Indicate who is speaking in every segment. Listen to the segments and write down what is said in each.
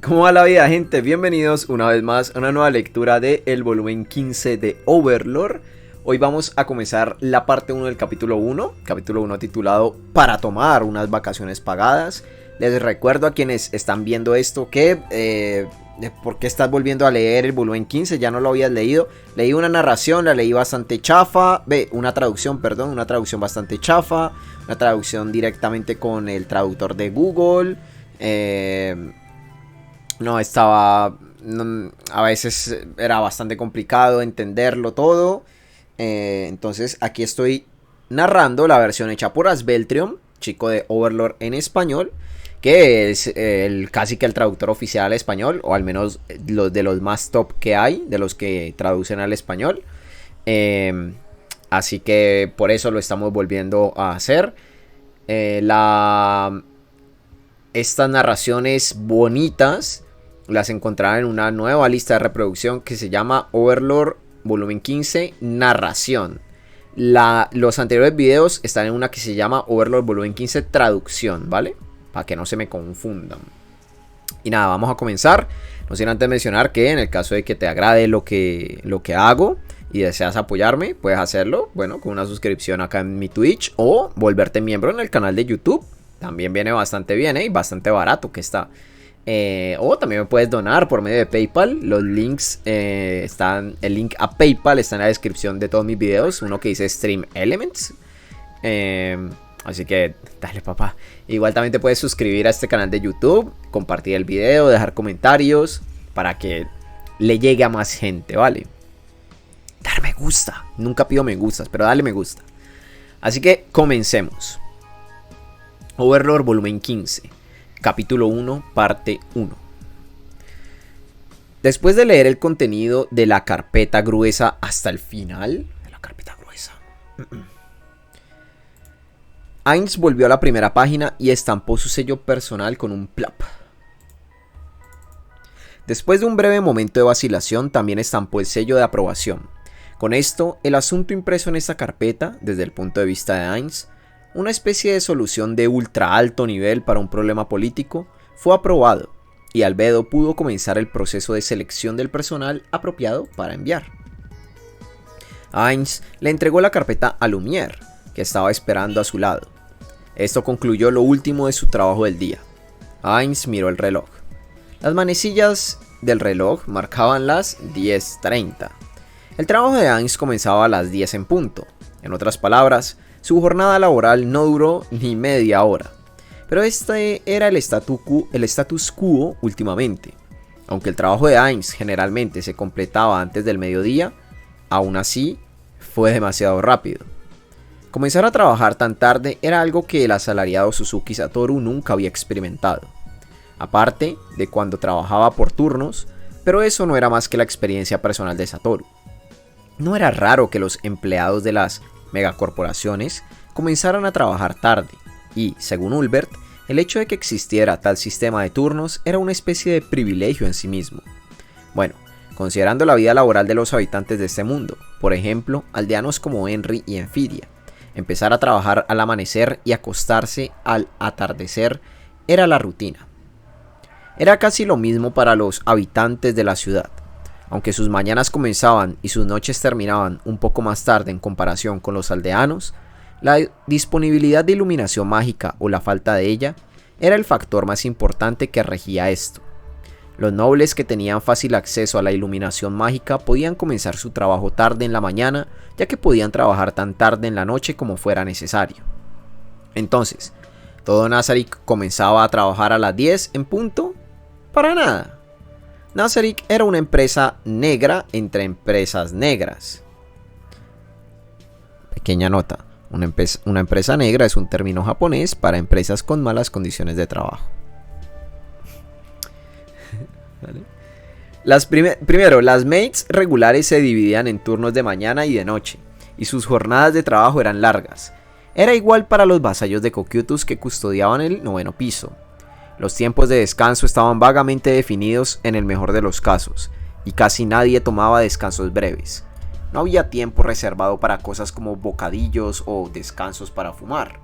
Speaker 1: ¿Cómo va la vida, gente? Bienvenidos una vez más a una nueva lectura de el volumen 15 de Overlord. Hoy vamos a comenzar la parte 1 del capítulo 1, titulado Para tomar unas vacaciones pagadas. Les recuerdo a quienes están viendo esto que ¿por qué estás volviendo a leer el volumen 15? Ya no lo habías leído. Leí una narración, la leí bastante chafa. Una traducción bastante chafa. Una traducción directamente con el traductor de Google. A veces era bastante complicado entenderlo todo. Entonces aquí estoy narrando la versión hecha por Asbeltrion, chico de Overlord en español, que es casi que el traductor oficial al español, o al menos de los más top que hay, de los que traducen al español. Así que por eso lo estamos volviendo a hacer. Estas narraciones bonitas las encontrarán en una nueva lista de reproducción que se llama Overlord volumen 15 narración. Los anteriores videos están en una que se llama Overlord volumen 15 traducción, ¿vale? Para que no se me confundan. Y nada, vamos a comenzar. No sin antes mencionar que en el caso de que te agrade lo que hago y deseas apoyarme, puedes hacerlo, bueno, con una suscripción acá en mi Twitch o volverte miembro en el canal de YouTube. También viene bastante bien, y bastante barato que está. O también me puedes donar por medio de PayPal. Los links están. El link a PayPal está en la descripción de todos mis videos. Uno que dice Stream Elements. Así que dale, papá. Igual también te puedes suscribir a este canal de YouTube, compartir el video, dejar comentarios para que le llegue a más gente, ¿vale? Dar me gusta. Nunca pido me gustas, pero dale me gusta. Así que comencemos. Overlord volumen 15. Capítulo 1, parte 1. Después de leer el contenido de la carpeta gruesa hasta el final, Ainz volvió a la primera página y estampó su sello personal con un plop. Después de un breve momento de vacilación, también estampó el sello de aprobación. Con esto, el asunto impreso en esta carpeta, desde el punto de vista de Ainz, una especie de solución de ultra alto nivel para un problema político, fue aprobado y Albedo pudo comenzar el proceso de selección del personal apropiado para enviar. Ainz le entregó la carpeta a Lumière, que estaba esperando a su lado. Esto concluyó lo último de su trabajo del día. Ainz miró el reloj. Las manecillas del reloj marcaban las 10:30. El trabajo de Ainz comenzaba a las 10 en punto. En otras palabras, su jornada laboral no duró ni media hora, pero este era el status quo últimamente. Aunque el trabajo de Ainz generalmente se completaba antes del mediodía, aún así fue demasiado rápido. Comenzar a trabajar tan tarde era algo que el asalariado Suzuki Satoru nunca había experimentado, aparte de cuando trabajaba por turnos, pero eso no era más que la experiencia personal de Satoru. No era raro que los empleados de las megacorporaciones comenzaran a trabajar tarde y, según Ulbert, el hecho de que existiera tal sistema de turnos era una especie de privilegio en sí mismo. Bueno, considerando la vida laboral de los habitantes de este mundo, por ejemplo, aldeanos como Henry y Enfidia, empezar a trabajar al amanecer y acostarse al atardecer era la rutina. Era casi lo mismo para los habitantes de la ciudad. Aunque sus mañanas comenzaban y sus noches terminaban un poco más tarde en comparación con los aldeanos, la disponibilidad de iluminación mágica o la falta de ella era el factor más importante que regía esto. Los nobles que tenían fácil acceso a la iluminación mágica podían comenzar su trabajo tarde en la mañana, ya que podían trabajar tan tarde en la noche como fuera necesario. Entonces, ¿todo Nazarick comenzaba a trabajar a las 10 en punto? Para nada. Nazarick era una empresa negra entre empresas negras. Pequeña nota, una empresa negra es un término japonés para empresas con malas condiciones de trabajo. ¿Vale? Primero, las mates regulares se dividían en turnos de mañana y de noche, y sus jornadas de trabajo eran largas. Era igual para los vasallos de Cocytus que custodiaban el 9º piso. Los tiempos de descanso estaban vagamente definidos en el mejor de los casos, y casi nadie tomaba descansos breves. No había tiempo reservado para cosas como bocadillos o descansos para fumar.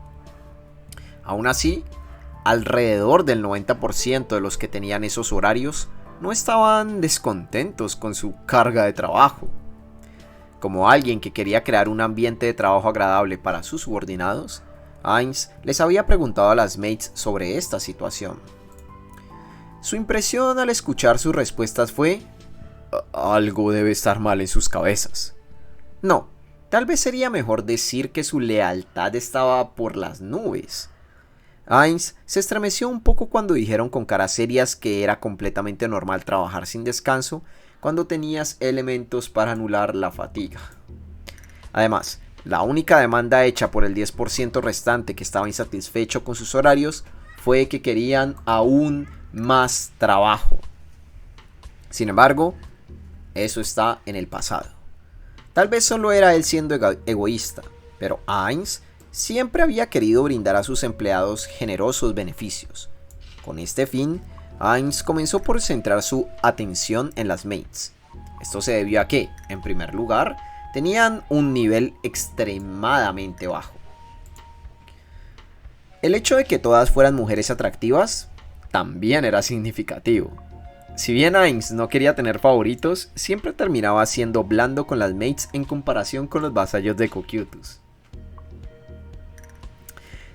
Speaker 1: Aún así, alrededor del 90% de los que tenían esos horarios no estaban descontentos con su carga de trabajo. Como alguien que quería crear un ambiente de trabajo agradable para sus subordinados, Hines les había preguntado a las mates sobre esta situación. Su impresión al escuchar sus respuestas fue: algo debe estar mal en sus cabezas. No, tal vez sería mejor decir que su lealtad estaba por las nubes. Hines se estremeció un poco cuando dijeron con caras serias que era completamente normal trabajar sin descanso cuando tenías elementos para anular la fatiga. Además, la única demanda hecha por el 10% restante que estaba insatisfecho con sus horarios fue que querían aún más trabajo. Sin embargo, eso está en el pasado. Tal vez solo era él siendo egoísta, pero Hines siempre había querido brindar a sus empleados generosos beneficios. Con este fin, Hines comenzó por centrar su atención en las mates. Esto se debió a que, en primer lugar, tenían un nivel extremadamente bajo. El hecho de que todas fueran mujeres atractivas también era significativo. Si bien Hines no quería tener favoritos, siempre terminaba siendo blando con las mates en comparación con los vasallos de Cocytus.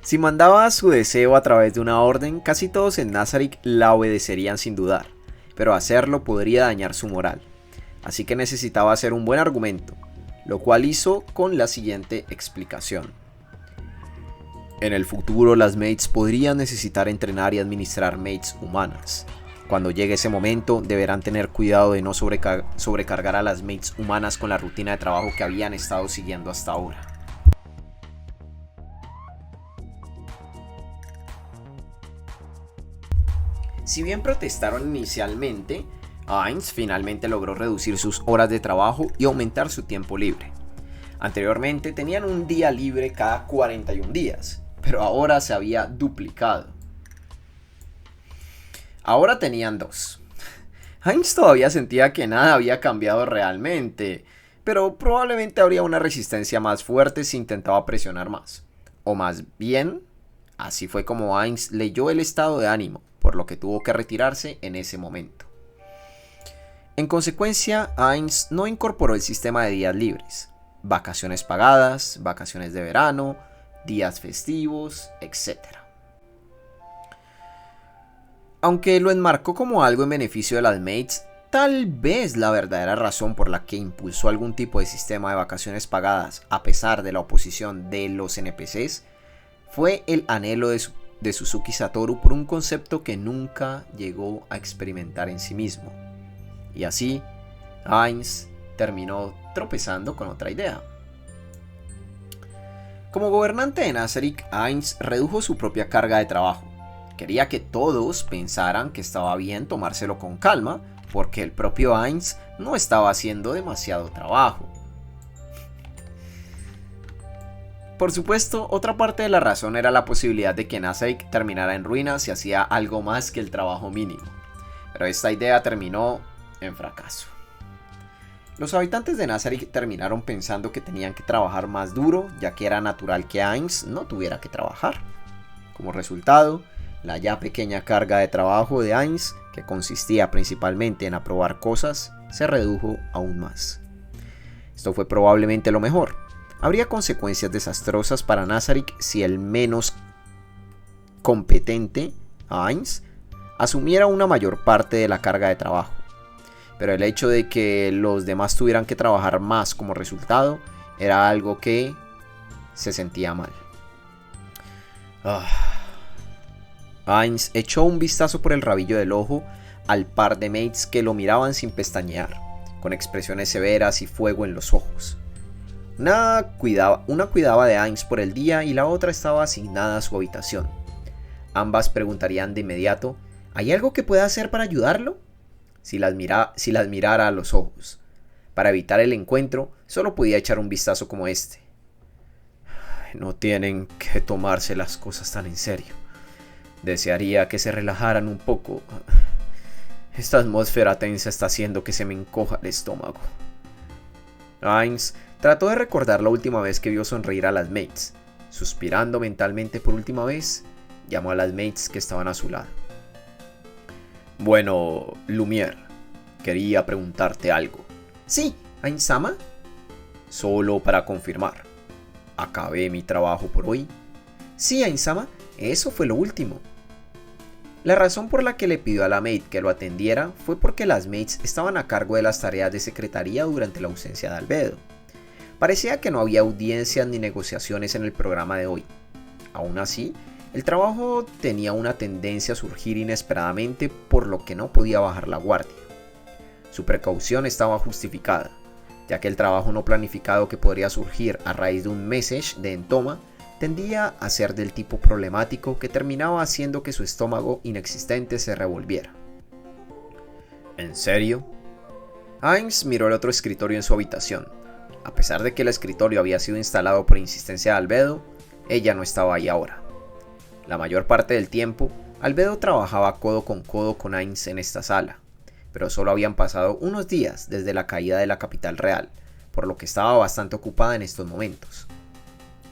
Speaker 1: Si mandaba su deseo a través de una orden, casi todos en Nazarick la obedecerían sin dudar, pero hacerlo podría dañar su moral, así que necesitaba hacer un buen argumento, lo cual hizo con la siguiente explicación. En el futuro las mates podrían necesitar entrenar y administrar mates humanas. Cuando llegue ese momento deberán tener cuidado de no sobrecargar a las mates humanas con la rutina de trabajo que habían estado siguiendo hasta ahora. Si bien protestaron inicialmente, Hines finalmente logró reducir sus horas de trabajo y aumentar su tiempo libre. Anteriormente tenían un día libre cada 41 días, pero ahora se había duplicado. Ahora tenían 2. Hines todavía sentía que nada había cambiado realmente, pero probablemente habría una resistencia más fuerte si intentaba presionar más. O más bien, así fue como Hines leyó el estado de ánimo, por lo que tuvo que retirarse en ese momento. En consecuencia, Hines no incorporó el sistema de días libres, vacaciones pagadas, vacaciones de verano, días festivos, etc. Aunque lo enmarcó como algo en beneficio de las mates, tal vez la verdadera razón por la que impulsó algún tipo de sistema de vacaciones pagadas a pesar de la oposición de los NPCs fue el anhelo de Suzuki Satoru por un concepto que nunca llegó a experimentar en sí mismo. Y así, Hines terminó tropezando con otra idea. Como gobernante de Nazarick, Hines redujo su propia carga de trabajo. Quería que todos pensaran que estaba bien tomárselo con calma, porque el propio Hines no estaba haciendo demasiado trabajo. Por supuesto, otra parte de la razón era la posibilidad de que Nazarick terminara en ruinas si hacía algo más que el trabajo mínimo. Pero esta idea terminó en fracaso. Los habitantes de Nazarick terminaron pensando que tenían que trabajar más duro, ya que era natural que Hines no tuviera que trabajar. Como resultado, la ya pequeña carga de trabajo de Hines, que consistía principalmente en aprobar cosas, se redujo aún más. Esto fue probablemente lo mejor. Habría consecuencias desastrosas para Nazarick si el menos competente, Hines, asumiera una mayor parte de la carga de trabajo. Pero el hecho de que los demás tuvieran que trabajar más como resultado era algo que se sentía mal. Hines echó un vistazo por el rabillo del ojo al par de mates que lo miraban sin pestañear, con expresiones severas y fuego en los ojos. Una cuidaba de Hines por el día y la otra estaba asignada a su habitación. Ambas preguntarían de inmediato: ¿hay algo que pueda hacer para ayudarlo? Si las mirara a los ojos. Para evitar el encuentro, solo podía echar un vistazo como este. No tienen que tomarse las cosas tan en serio. Desearía que se relajaran un poco. Esta atmósfera tensa está haciendo que se me encoja el estómago. Hines trató de recordar la última vez que vio sonreír a las mates, suspirando mentalmente por última vez Llamó a las mates que estaban a su lado. Bueno, Lumière, quería preguntarte algo. Sí, Ain-sama. Solo para confirmar. ¿Acabé mi trabajo por hoy? Sí, Ain-sama, eso fue lo último. La razón por la que le pidió a la maid que lo atendiera fue porque las maids estaban a cargo de las tareas de secretaría durante la ausencia de Albedo. Parecía que no había audiencias ni negociaciones en el programa de hoy. Aún así, el trabajo tenía una tendencia a surgir inesperadamente, por lo que no podía bajar la guardia. Su precaución estaba justificada, ya que el trabajo no planificado que podría surgir a raíz de un message de Entoma tendía a ser del tipo problemático que terminaba haciendo que su estómago inexistente se revolviera. ¿En serio? Ainz miró el otro escritorio en su habitación. A pesar de que el escritorio había sido instalado por insistencia de Albedo, ella no estaba ahí ahora. La mayor parte del tiempo, Albedo trabajaba codo con Ainz en esta sala, pero solo habían pasado unos días desde la caída de la capital real, por lo que estaba bastante ocupada en estos momentos.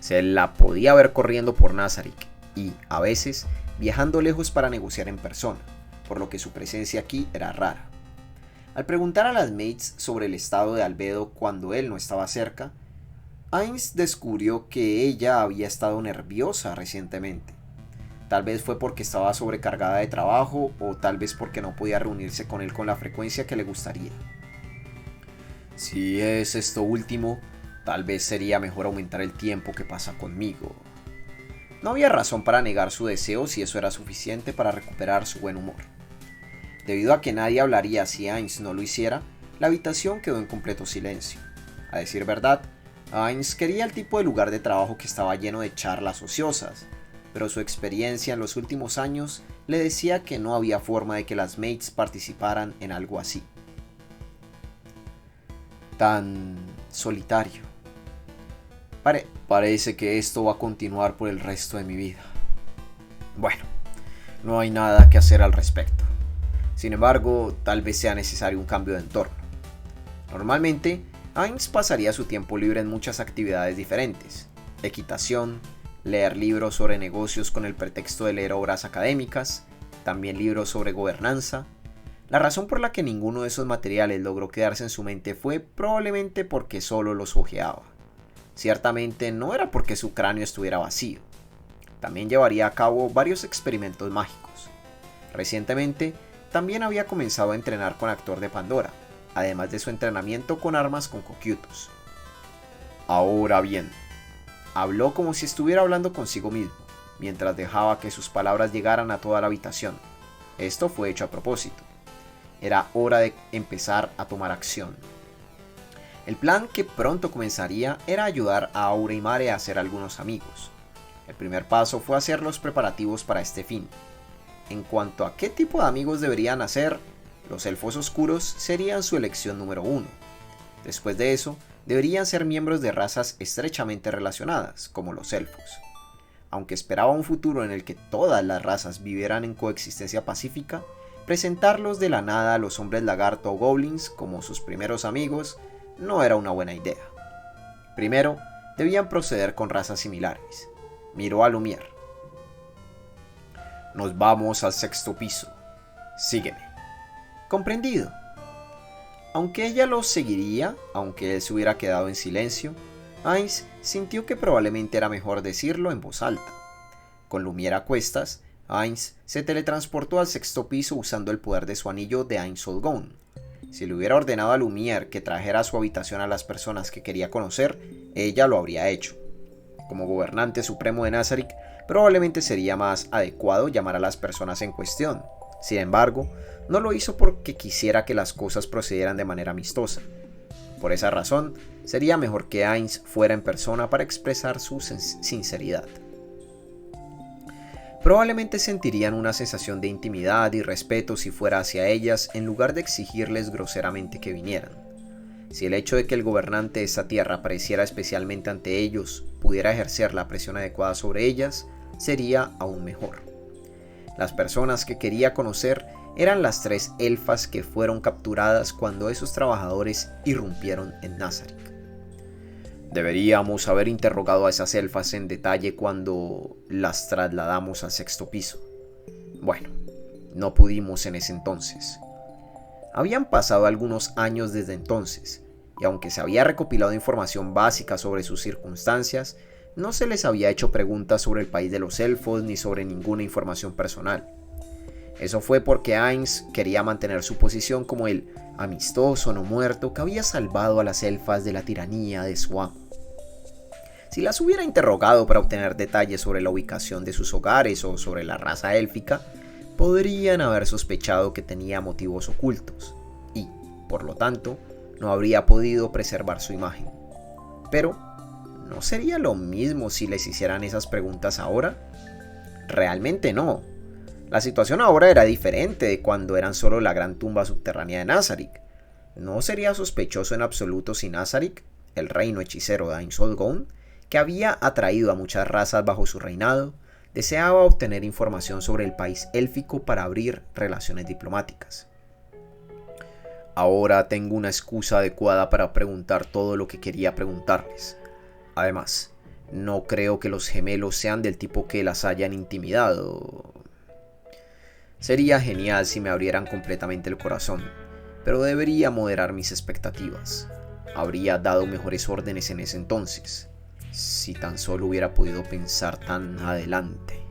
Speaker 1: Se la podía ver corriendo por Nazarick y, a veces, viajando lejos para negociar en persona, por lo que su presencia aquí era rara. Al preguntar a las mates sobre el estado de Albedo cuando él no estaba cerca, Ainz descubrió que ella había estado nerviosa recientemente. Tal vez fue porque estaba sobrecargada de trabajo o tal vez porque no podía reunirse con él con la frecuencia que le gustaría. Si es esto último, tal vez sería mejor aumentar el tiempo que pasa conmigo. No había razón para negar su deseo si eso era suficiente para recuperar su buen humor. Debido a que nadie hablaría si Ainz no lo hiciera, la habitación quedó en completo silencio. A decir verdad, Ainz quería el tipo de lugar de trabajo que estaba lleno de charlas ociosas, pero su experiencia en los últimos años le decía que no había forma de que las mates participaran en algo así. Tan solitario. Parece que esto va a continuar por el resto de mi vida. Bueno, no hay nada que hacer al respecto. Sin embargo, tal vez sea necesario un cambio de entorno. Normalmente, Ainz pasaría su tiempo libre en muchas actividades diferentes: equitación, leer libros sobre negocios con el pretexto de leer obras académicas, también libros sobre gobernanza. La razón por la que ninguno de esos materiales logró quedarse en su mente fue probablemente porque solo los hojeaba. Ciertamente no era porque su cráneo estuviera vacío. También llevaría a cabo varios experimentos mágicos. Recientemente, también había comenzado a entrenar con Actor de Pandora, además de su entrenamiento con armas con Cocytus. Ahora bien, habló como si estuviera hablando consigo mismo, mientras dejaba que sus palabras llegaran a toda la habitación. Esto fue hecho a propósito. Era hora de empezar a tomar acción. El plan que pronto comenzaría era ayudar a Aura y Mare a hacer algunos amigos. El primer paso fue hacer los preparativos para este fin. En cuanto a qué tipo de amigos deberían hacer, los elfos oscuros serían su elección número 1. Después de eso, deberían ser miembros de razas estrechamente relacionadas, como los elfos. Aunque esperaba un futuro en el que todas las razas vivieran en coexistencia pacífica, presentarlos de la nada a los hombres lagarto o goblins como sus primeros amigos no era una buena idea. Primero, debían proceder con razas similares. Miró a Lumière. Nos vamos al 6º piso. Sígueme. Comprendido. Aunque ella los seguiría, aunque él se hubiera quedado en silencio, Ainz sintió que probablemente era mejor decirlo en voz alta. Con Lumière a cuestas, Ainz se teletransportó al 6º piso usando el poder de su anillo de Ainz Olgón. Si le hubiera ordenado a Lumière que trajera a su habitación a las personas que quería conocer, ella lo habría hecho. Como gobernante supremo de Nazarick, probablemente sería más adecuado llamar a las personas en cuestión. Sin embargo, no lo hizo porque quisiera que las cosas procedieran de manera amistosa. Por esa razón, sería mejor que Ainz fuera en persona para expresar su sinceridad. Probablemente sentirían una sensación de intimidad y respeto si fuera hacia ellas en lugar de exigirles groseramente que vinieran. Si el hecho de que el gobernante de esta tierra apareciera especialmente ante ellos pudiera ejercer la presión adecuada sobre ellas, sería aún mejor. Las personas que quería conocer eran las 3 elfas que fueron capturadas cuando esos trabajadores irrumpieron en Nazarick. Deberíamos haber interrogado a esas elfas en detalle cuando las trasladamos al sexto piso. Bueno, no pudimos en ese entonces. Habían pasado algunos años desde entonces, y aunque se había recopilado información básica sobre sus circunstancias, no se les había hecho preguntas sobre el país de los elfos ni sobre ninguna información personal. Eso fue porque Ainz quería mantener su posición como el amistoso no muerto que había salvado a las elfas de la tiranía de su amo. Si las hubiera interrogado para obtener detalles sobre la ubicación de sus hogares o sobre la raza élfica, podrían haber sospechado que tenía motivos ocultos y, por lo tanto, no habría podido preservar su imagen. Pero, ¿no sería lo mismo si les hicieran esas preguntas ahora? Realmente no. La situación ahora era diferente de cuando eran solo la gran tumba subterránea de Nazarick. No sería sospechoso en absoluto si Nazarick, el reino hechicero de Ainz Ooldgone, que había atraído a muchas razas bajo su reinado, deseaba obtener información sobre el país élfico para abrir relaciones diplomáticas. Ahora tengo una excusa adecuada para preguntar todo lo que quería preguntarles. Además, no creo que los gemelos sean del tipo que las hayan intimidado. Sería genial si me abrieran completamente el corazón, pero debería moderar mis expectativas. Habría dado mejores órdenes en ese entonces, si tan solo hubiera podido pensar tan adelante.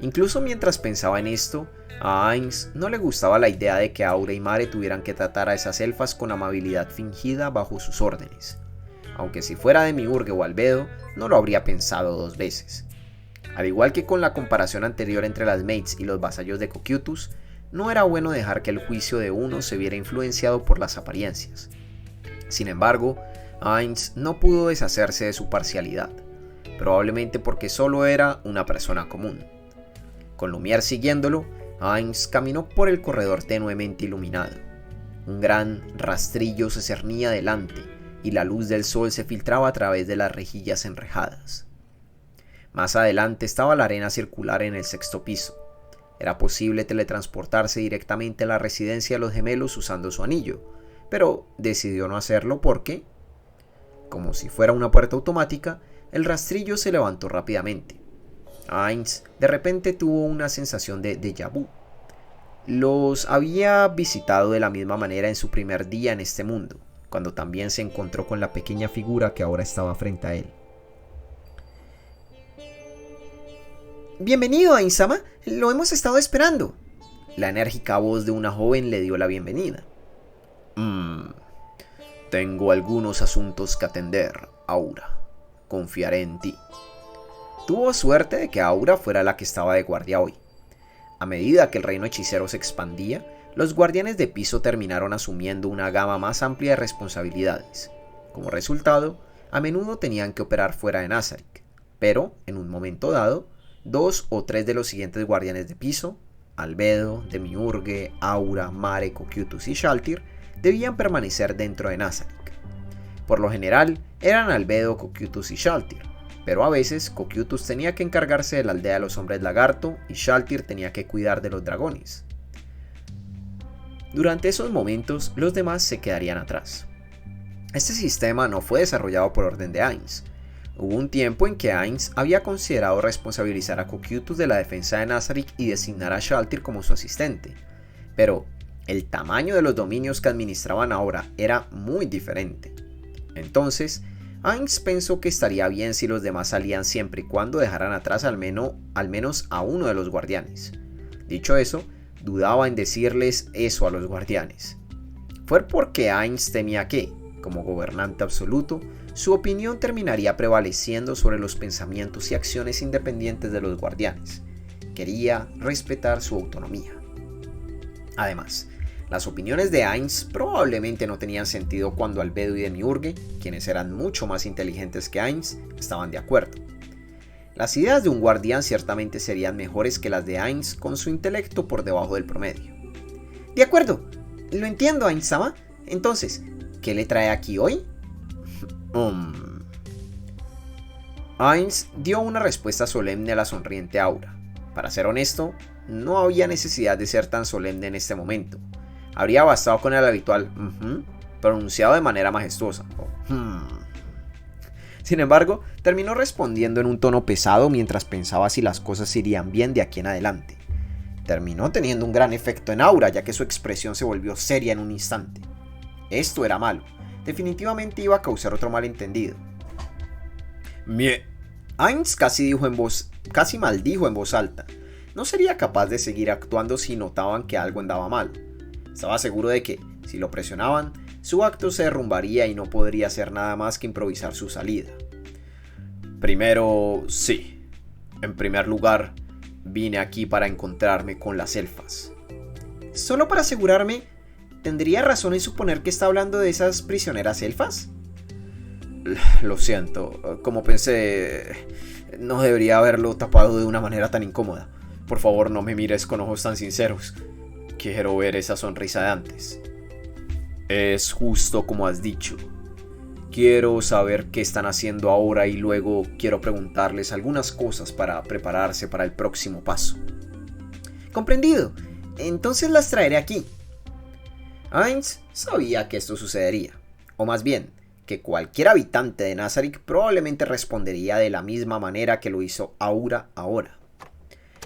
Speaker 1: Incluso mientras pensaba en esto, a Ainz no le gustaba la idea de que Aura y Mare tuvieran que tratar a esas elfas con amabilidad fingida bajo sus órdenes. Aunque si fuera de Miurgue o Albedo, no lo habría pensado dos veces. Al igual que con la comparación anterior entre las Maids y los vasallos de Cocytus, no era bueno dejar que el juicio de uno se viera influenciado por las apariencias. Sin embargo, Ainz no pudo deshacerse de su parcialidad, probablemente porque solo era una persona común. Con Lumière siguiéndolo, Ainz caminó por el corredor tenuemente iluminado. Un gran rastrillo se cernía delante y la luz del sol se filtraba a través de las rejillas enrejadas. Más adelante estaba la arena circular en el sexto piso. Era posible teletransportarse directamente a la residencia de los gemelos usando su anillo, pero decidió no hacerlo porque, como si fuera una puerta automática, el rastrillo se levantó rápidamente. Ainz de repente tuvo una sensación de déjà vu. Los había visitado de la misma manera en su primer día en este mundo, cuando también se encontró con la pequeña figura que ahora estaba frente a él. «Bienvenido, Ainz-sama, lo hemos estado esperando». La enérgica voz de una joven le dio la bienvenida. Tengo algunos asuntos que atender, Aura. Confiaré en ti. Tuvo suerte de que Aura fuera la que estaba de guardia hoy. A medida que el reino hechicero se expandía, los guardianes de piso terminaron asumiendo una gama más amplia de responsabilidades. Como resultado, a menudo tenían que operar fuera de Nazarick, pero, en un momento dado, 2 o 3 de los siguientes guardianes de piso, Albedo, Demiurge, Aura, Mare, Cocytus y Shaltir, debían permanecer dentro de Nazarick. Por lo general, eran Albedo, Cocytus y Shaltir, pero a veces Cocytus tenía que encargarse de la aldea de los hombres lagarto y Shaltir tenía que cuidar de los dragones. Durante esos momentos, los demás se quedarían atrás. Este sistema no fue desarrollado por orden de Ainz. Hubo un tiempo en que Ainz había considerado responsabilizar a Cocytus de la defensa de Nazarick y designar a Shaltir como su asistente, pero el tamaño de los dominios que administraban ahora era muy diferente. Entonces, Ainz pensó que estaría bien si los demás salían siempre y cuando dejaran atrás al menos a uno de los guardianes. Dicho eso, dudaba en decirles eso a los guardianes. Fue porque Ainz temía que, como gobernante absoluto, su opinión terminaría prevaleciendo sobre los pensamientos y acciones independientes de los guardianes. Quería respetar su autonomía. Además, las opiniones de Ainz probablemente no tenían sentido cuando Albedo y Demiurge, quienes eran mucho más inteligentes que Ainz, estaban de acuerdo. Las ideas de un guardián ciertamente serían mejores que las de Ainz con su intelecto por debajo del promedio. De acuerdo, lo entiendo, Ainz-sama. Entonces, ¿qué le trae aquí hoy? Ainz dio una respuesta solemne a la sonriente Aura. Para ser honesto, no había necesidad de ser tan solemne en este momento. Habría bastado con el habitual pronunciado de manera majestuosa. Sin embargo, terminó respondiendo en un tono pesado mientras pensaba si las cosas irían bien de aquí en adelante. Terminó teniendo un gran efecto en Aura, ya que su expresión se volvió seria en un instante. Esto era malo. Definitivamente iba a causar otro malentendido. Ainz casi maldijo en voz alta. No sería capaz de seguir actuando si notaban que algo andaba mal. Estaba seguro de que, si lo presionaban, su acto se derrumbaría y no podría hacer nada más que improvisar su salida. Primero, sí. En primer lugar, vine aquí para encontrarme con las elfas. Solo para asegurarme, ¿tendría razón en suponer que está hablando de esas prisioneras elfas? Lo siento, como pensé, no debería haberlo tapado de una manera tan incómoda. Por favor, no me mires con ojos tan sinceros. Quiero ver esa sonrisa de antes. Es justo como has dicho. Quiero saber qué están haciendo ahora y luego quiero preguntarles algunas cosas para prepararse para el próximo paso. Comprendido. Entonces las traeré aquí. Ainz sabía que esto sucedería. O más bien, que cualquier habitante de Nazarick probablemente respondería de la misma manera que lo hizo Aura ahora.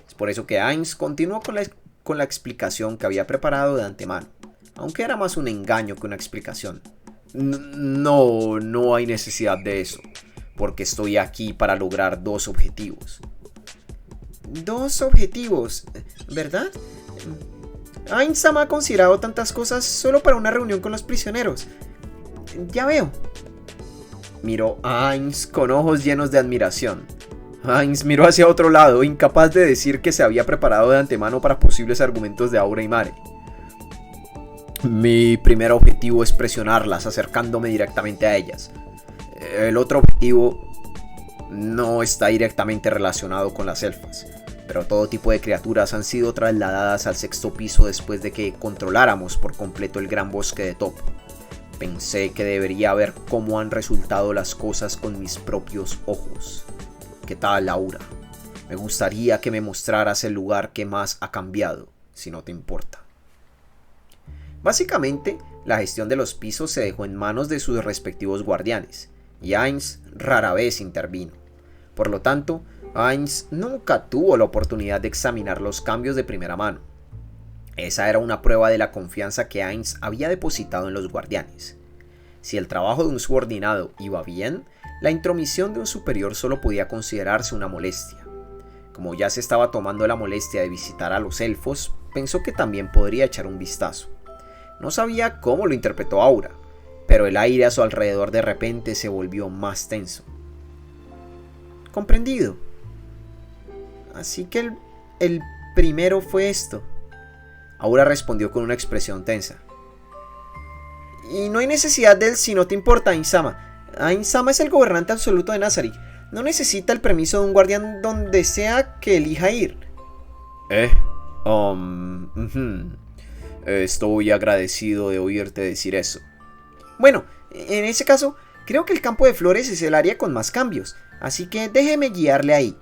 Speaker 1: Es por eso que Ainz continuó con la explicación que había preparado de antemano, aunque era más un engaño que una explicación. No hay necesidad de eso, porque estoy aquí para lograr dos objetivos. ¿Dos objetivos? ¿Verdad? Ainz-sama ha considerado tantas cosas solo para una reunión con los prisioneros. Ya veo. Miró a Ainz con ojos llenos de admiración. Ainz miró hacia otro lado, incapaz de decir que se había preparado de antemano para posibles argumentos de Aura y Mare. Mi primer objetivo es presionarlas, acercándome directamente a ellas. El otro objetivo no está directamente relacionado con las elfas, pero todo tipo de criaturas han sido trasladadas al sexto piso después de que controláramos por completo el gran bosque de Topo. Pensé que debería ver cómo han resultado las cosas con mis propios ojos. ¿Qué tal, Aura? Me gustaría que me mostraras el lugar que más ha cambiado, si no te importa. Básicamente, la gestión de los pisos se dejó en manos de sus respectivos guardianes, y Ainz rara vez intervino. Por lo tanto, Ainz nunca tuvo la oportunidad de examinar los cambios de primera mano. Esa era una prueba de la confianza que Ainz había depositado en los guardianes. Si el trabajo de un subordinado iba bien, la intromisión de un superior solo podía considerarse una molestia. Como ya se estaba tomando la molestia de visitar a los elfos, pensó que también podría echar un vistazo. No sabía cómo lo interpretó Aura, pero el aire a su alrededor de repente se volvió más tenso. Comprendido. Así que el primero fue esto. Aura respondió con una expresión tensa. Y no hay necesidad de él si no te importa, Ainz-sama. Ainz-sama es el gobernante absoluto de Nazarick. No necesita el permiso de un guardián donde sea que elija ir. Estoy agradecido de oírte decir eso. Bueno, en ese caso, creo que el campo de flores es el área con más cambios, así que déjeme guiarle ahí.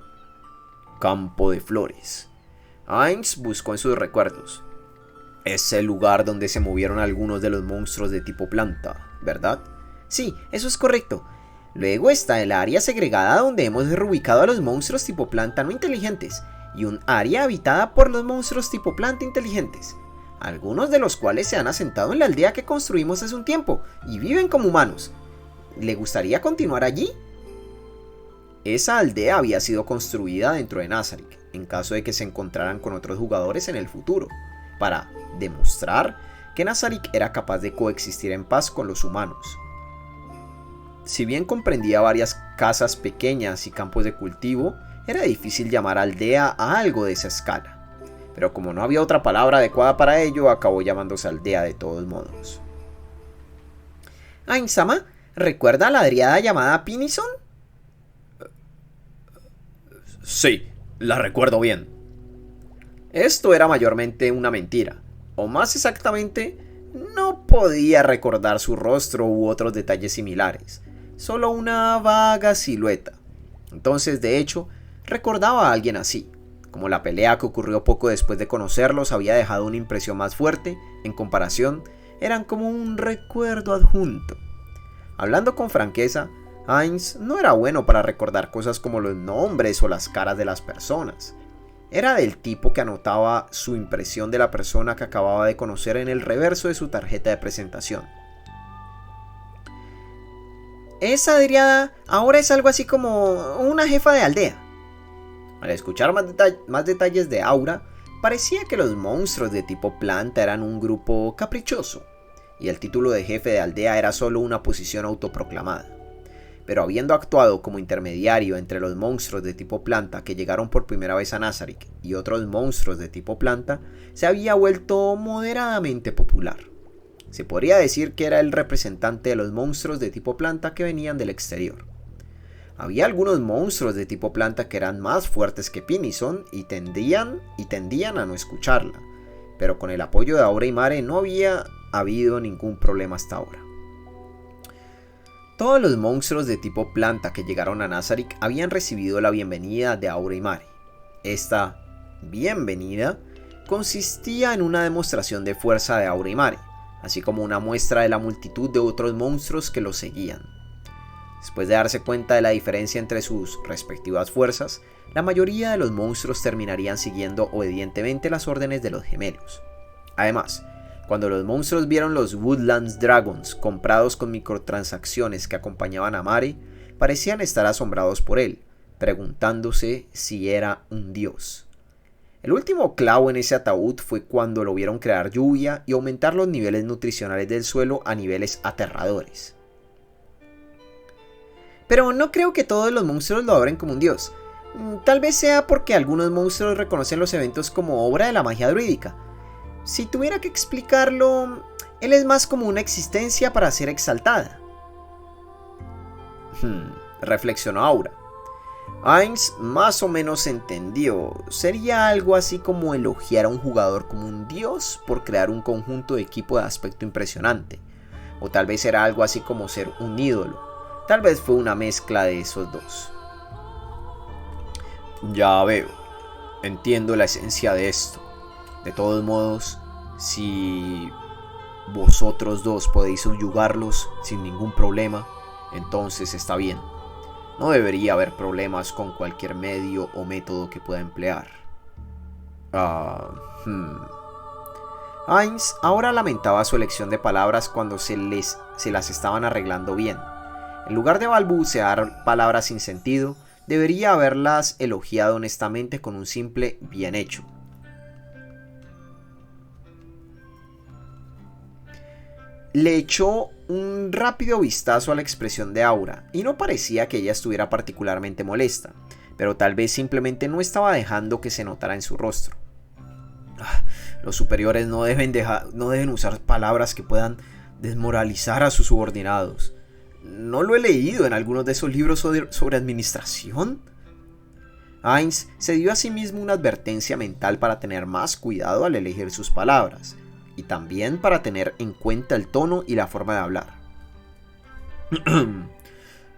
Speaker 1: Campo de flores. Ainz buscó en sus recuerdos. Es el lugar donde se movieron algunos de los monstruos de tipo planta, ¿verdad? Sí, eso es correcto. Luego está el área segregada donde hemos reubicado a los monstruos tipo planta no inteligentes, y un área habitada por los monstruos tipo planta inteligentes, algunos de los cuales se han asentado en la aldea que construimos hace un tiempo y viven como humanos. ¿Le gustaría continuar allí? Esa aldea había sido construida dentro de Nazarick, en caso de que se encontraran con otros jugadores en el futuro, para demostrar que Nazarick era capaz de coexistir en paz con los humanos. Si bien comprendía varias casas pequeñas y campos de cultivo, era difícil llamar aldea a algo de esa escala. Pero como no había otra palabra adecuada para ello, acabó llamándose aldea de todos modos. Ainz-sama, ¿recuerda la dríada llamada Pinison? Sí, la recuerdo bien. Esto era mayormente una mentira, o más exactamente, no podía recordar su rostro u otros detalles similares, solo una vaga silueta. Entonces, de hecho, recordaba a alguien así, como la pelea que ocurrió poco después de conocerlos había dejado una impresión más fuerte, en comparación, eran como un recuerdo adjunto. Hablando con franqueza, Heinz no era bueno para recordar cosas como los nombres o las caras de las personas. Era del tipo que anotaba su impresión de la persona que acababa de conocer en el reverso de su tarjeta de presentación. Esa Adriana ahora es algo así como una jefa de aldea. Al escuchar más detalles de Aura, parecía que los monstruos de tipo planta eran un grupo caprichoso, y el título de jefe de aldea era solo una posición autoproclamada. Pero habiendo actuado como intermediario entre los monstruos de tipo planta que llegaron por primera vez a Nazarick y otros monstruos de tipo planta, se había vuelto moderadamente popular. Se podría decir que era el representante de los monstruos de tipo planta que venían del exterior. Había algunos monstruos de tipo planta que eran más fuertes que Pinison y tendían a no escucharla, pero con el apoyo de Aura y Mare no había habido ningún problema hasta ahora. Todos los monstruos de tipo planta que llegaron a Nazarick habían recibido la bienvenida de Aura y Mare. Esta bienvenida consistía en una demostración de fuerza de Aura y Mare, así como una muestra de la multitud de otros monstruos que los seguían. Después de darse cuenta de la diferencia entre sus respectivas fuerzas, la mayoría de los monstruos terminarían siguiendo obedientemente las órdenes de los gemelos. Además, cuando los monstruos vieron los Woodlands Dragons comprados con microtransacciones que acompañaban a Mare, parecían estar asombrados por él, preguntándose si era un dios. El último clavo en ese ataúd fue cuando lo vieron crear lluvia y aumentar los niveles nutricionales del suelo a niveles aterradores. Pero no creo que todos los monstruos lo adoren como un dios. Tal vez sea porque algunos monstruos reconocen los eventos como obra de la magia druídica. Si tuviera que explicarlo, él es más como una existencia para ser exaltada. Reflexionó Aura. Heinz más o menos entendió. Sería algo así como elogiar a un jugador como un dios por crear un conjunto de equipo de aspecto impresionante. O tal vez era algo así como ser un ídolo. Tal vez fue una mezcla de esos dos. Ya veo. Entiendo la esencia de esto. De todos modos, si vosotros dos podéis subyugarlos sin ningún problema, entonces está bien. No debería haber problemas con cualquier medio o método que pueda emplear. Heinz ahora lamentaba su elección de palabras cuando se las estaban arreglando bien. En lugar de balbucear palabras sin sentido, debería haberlas elogiado honestamente con un simple bien hecho. Le echó un rápido vistazo a la expresión de Aura y no parecía que ella estuviera particularmente molesta, pero tal vez simplemente no estaba dejando que se notara en su rostro. Los superiores no deben usar palabras que puedan desmoralizar a sus subordinados. ¿No lo he leído en algunos de esos libros sobre administración? Heinz se dio a sí mismo una advertencia mental para tener más cuidado al elegir sus palabras, y también para tener en cuenta el tono y la forma de hablar.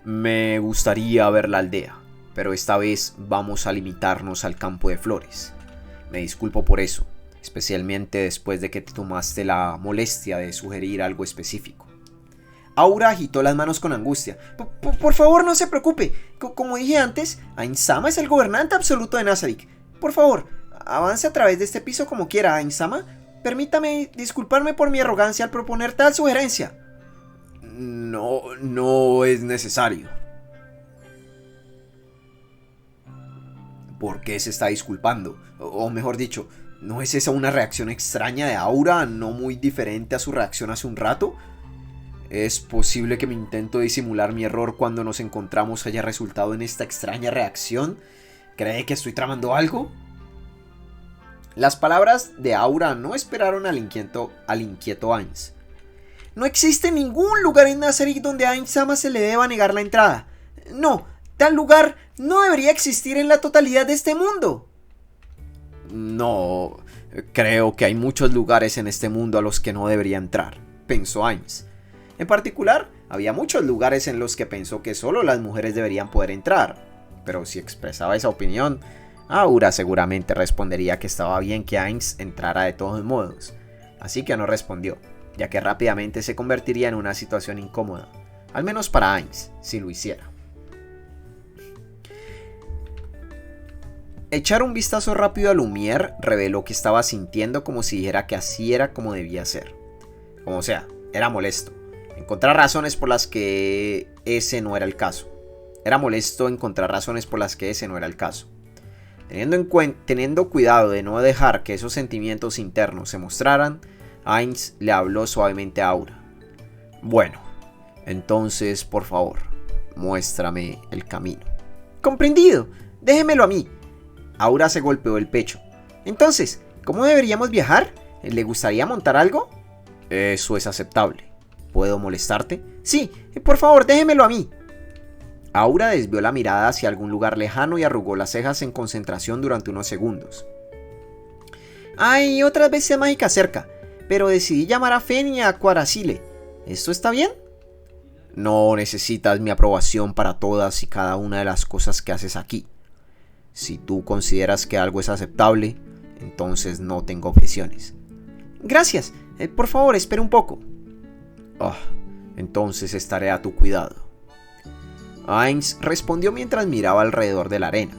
Speaker 1: Me gustaría ver la aldea, pero esta vez vamos a limitarnos al campo de flores. Me disculpo por eso, especialmente después de que te tomaste la molestia de sugerir algo específico. Aura agitó las manos con angustia. Por favor, no se preocupe. Como dije antes, Ainsama es el gobernante absoluto de Nazarick. Por favor, avance a través de este piso como quiera, Ainsama. Permítame disculparme por mi arrogancia al proponer tal sugerencia. No es necesario. ¿Por qué se está disculpando? O mejor dicho, ¿no es esa una reacción extraña de Aura, no muy diferente a su reacción hace un rato? ¿Es posible que mi intento de disimular mi error cuando nos encontramos haya resultado en esta extraña reacción? ¿Cree que estoy tramando algo? Las palabras de Aura no esperaron al inquieto Heinz. No existe ningún lugar en Nazarick donde a Ainsama se le deba negar la entrada. No, tal lugar no debería existir en la totalidad de este mundo. No, creo que hay muchos lugares en este mundo a los que no debería entrar, pensó Heinz. En particular, había muchos lugares en los que pensó que solo las mujeres deberían poder entrar. Pero si expresaba esa opinión, Aura seguramente respondería que estaba bien que Heinz entrara de todos modos. Así que no respondió, ya que rápidamente se convertiría en una situación incómoda. al menos para Ainz, si lo hiciera. Echar un vistazo rápido a Lumière reveló que estaba sintiendo como si dijera que así era como debía ser. Como sea, era molesto. Encontrar razones por las que ese no era el caso. Era molesto encontrar razones por las que ese no era el caso. Teniendo cuidado de no dejar que esos sentimientos internos se mostraran, Ainz le habló suavemente a Aura. Bueno, entonces, por favor, muéstrame el camino. Comprendido, déjemelo a mí. Aura se golpeó el pecho. Entonces, ¿cómo deberíamos viajar? ¿Le gustaría montar algo? Eso es aceptable. ¿Puedo molestarte? Sí, por favor, déjemelo a mí. Aura desvió la mirada hacia algún lugar lejano y arrugó las cejas en concentración durante unos segundos. Hay otras bestias mágicas cerca, pero decidí llamar a Fen y a Quaracile. ¿Esto está bien? No necesitas mi aprobación para todas y cada una de las cosas que haces aquí. Si tú consideras que algo es aceptable, entonces no tengo objeciones. Gracias. Por favor, espera un poco. Entonces estaré a tu cuidado. Ainz respondió mientras miraba alrededor de la arena.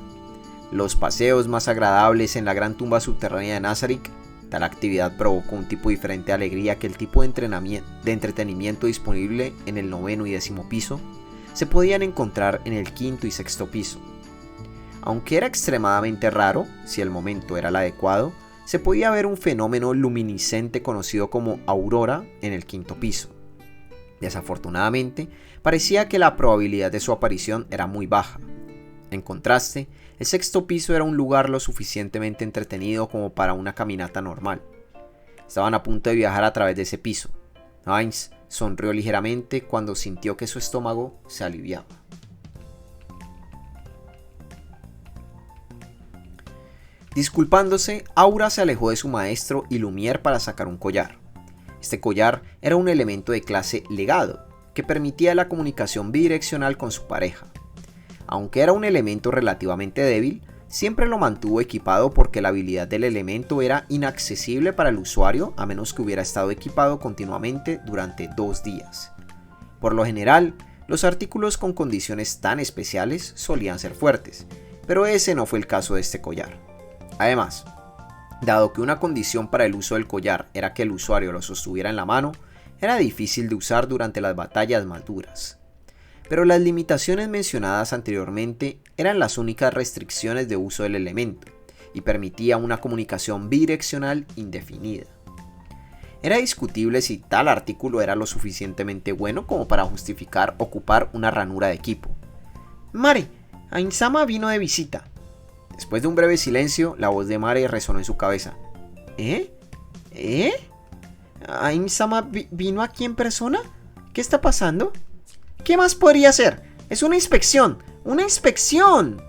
Speaker 1: Los paseos más agradables en la gran tumba subterránea de Nazarick. Tal actividad provocó un tipo diferente de alegría que el tipo de entretenimiento disponible en el 9º y 10º piso se podían encontrar en el 5º y 6º piso. Aunque era extremadamente raro, si el momento era el adecuado, se podía ver un fenómeno luminiscente conocido como aurora en el 5º piso. Desafortunadamente, parecía que la probabilidad de su aparición era muy baja. En contraste, el 6º piso era un lugar lo suficientemente entretenido como para una caminata normal. Estaban a punto de viajar a través de ese piso. Ainz sonrió ligeramente cuando sintió que su estómago se aliviaba. Disculpándose, Aura se alejó de su maestro y Lumière para sacar un collar. Este collar era un elemento de clase legado, que permitía la comunicación bidireccional con su pareja. Aunque era un elemento relativamente débil, siempre lo mantuvo equipado porque la habilidad del elemento era inaccesible para el usuario a menos que hubiera estado equipado continuamente durante 2 días. Por lo general, los artículos con condiciones tan especiales solían ser fuertes, pero ese no fue el caso de este collar. Además, dado que una condición para el uso del collar era que el usuario lo sostuviera en la mano, era difícil de usar durante las batallas más duras. Pero las limitaciones mencionadas anteriormente eran las únicas restricciones de uso del elemento, y permitía una comunicación bidireccional indefinida. Era discutible si tal artículo era lo suficientemente bueno como para justificar ocupar una ranura de equipo. Mare, Ainsama vino de visita. Después de un breve silencio, la voz de Mare resonó en su cabeza. ¿Eh? ¿Ainsama vino aquí en persona? ¿Qué está pasando? ¿Qué más podría ser? Es una inspección. ¡Una inspección!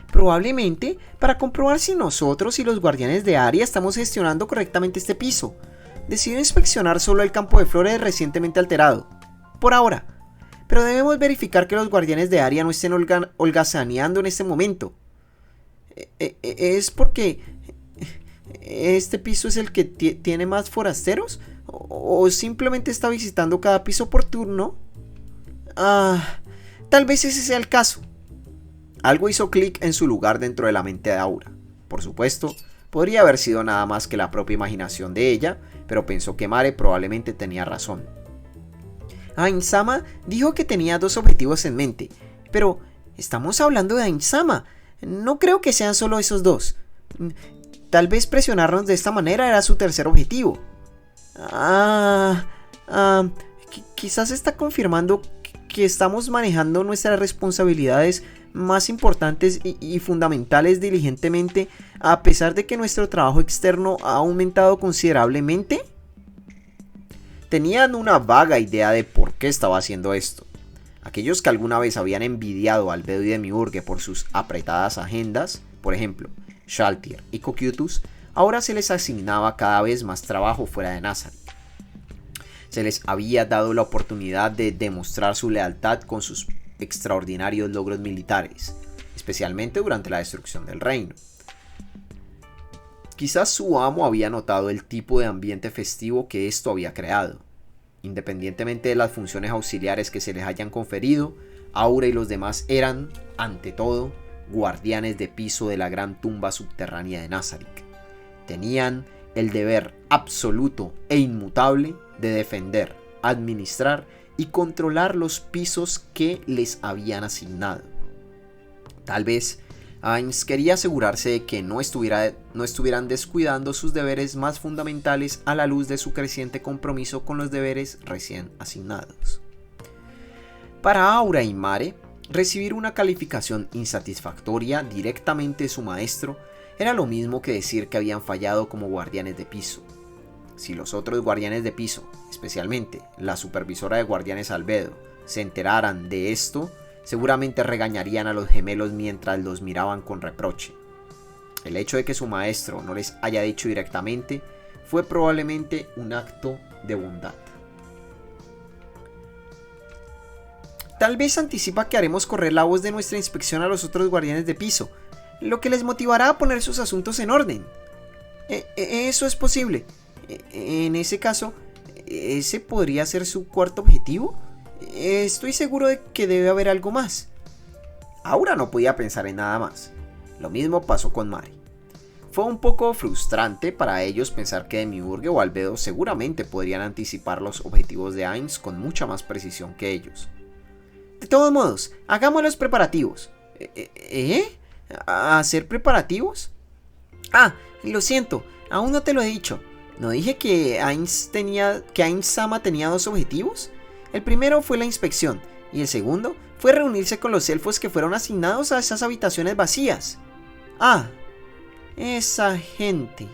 Speaker 1: Probablemente para comprobar si nosotros y los guardianes de área estamos gestionando correctamente este piso. Decidió inspeccionar solo el campo de flores recientemente alterado. Por ahora. Pero debemos verificar que los guardianes de área no estén holgazaneando en este momento. ¿Es porque este piso es el que tiene más forasteros? ¿O simplemente está visitando cada piso por turno? Tal vez ese sea el caso. Algo hizo clic en su lugar dentro de la mente de Aura. Por supuesto, podría haber sido nada más que la propia imaginación de ella, pero pensó que Mare probablemente tenía razón. Ainsama dijo que tenía 2 objetivos en mente, pero estamos hablando de Ainsama. No creo que sean solo esos 2. Tal vez presionarnos de esta manera era su tercer objetivo. Quizás está confirmando que estamos manejando nuestras responsabilidades más importantes y fundamentales diligentemente, a pesar de que nuestro trabajo externo ha aumentado considerablemente. Tenían una vaga idea de por qué estaba haciendo esto. Aquellos que alguna vez habían envidiado al Albedo y Demiurge por sus apretadas agendas, por ejemplo, Shaltir y Cocytus, ahora se les asignaba cada vez más trabajo fuera de Nazarick. Se les había dado la oportunidad de demostrar su lealtad con sus extraordinarios logros militares, especialmente durante la destrucción del reino. Quizás su amo había notado el tipo de ambiente festivo que esto había creado. Independientemente de las funciones auxiliares que se les hayan conferido, Aura y los demás eran, ante todo, guardianes de piso de la gran tumba subterránea de Nazarick. Tenían el deber absoluto e inmutable de defender, administrar y controlar los pisos que les habían asignado. Tal vez Ainz quería asegurarse de que no estuvieran descuidando sus deberes más fundamentales a la luz de su creciente compromiso con los deberes recién asignados. Para Aura y Mare, recibir una calificación insatisfactoria directamente de su maestro era lo mismo que decir que habían fallado como guardianes de piso. Si los otros guardianes de piso, especialmente la supervisora de guardianes Albedo, se enteraran de esto, seguramente regañarían a los gemelos mientras los miraban con reproche. El hecho de que su maestro no les haya dicho directamente fue probablemente un acto de bondad. Tal vez anticipa que haremos correr la voz de nuestra inspección a los otros guardianes de piso, lo que les motivará a poner sus asuntos en orden. Eso es posible. En ese caso, ¿ese podría ser su cuarto objetivo? Estoy seguro de que debe haber algo más. Aura no podía pensar en nada más. Lo mismo pasó con Mari. Fue un poco frustrante para ellos pensar que Demiurge o Albedo seguramente podrían anticipar los objetivos de Ainz con mucha más precisión que ellos. De todos modos, hagamos los preparativos. ¿Hacer preparativos? Ah, lo siento, aún no te lo he dicho. ¿No dije que Ainz-sama tenía dos objetivos? El primero fue la inspección, y el segundo fue reunirse con los elfos que fueron asignados a esas habitaciones vacías. Ah, esa gente.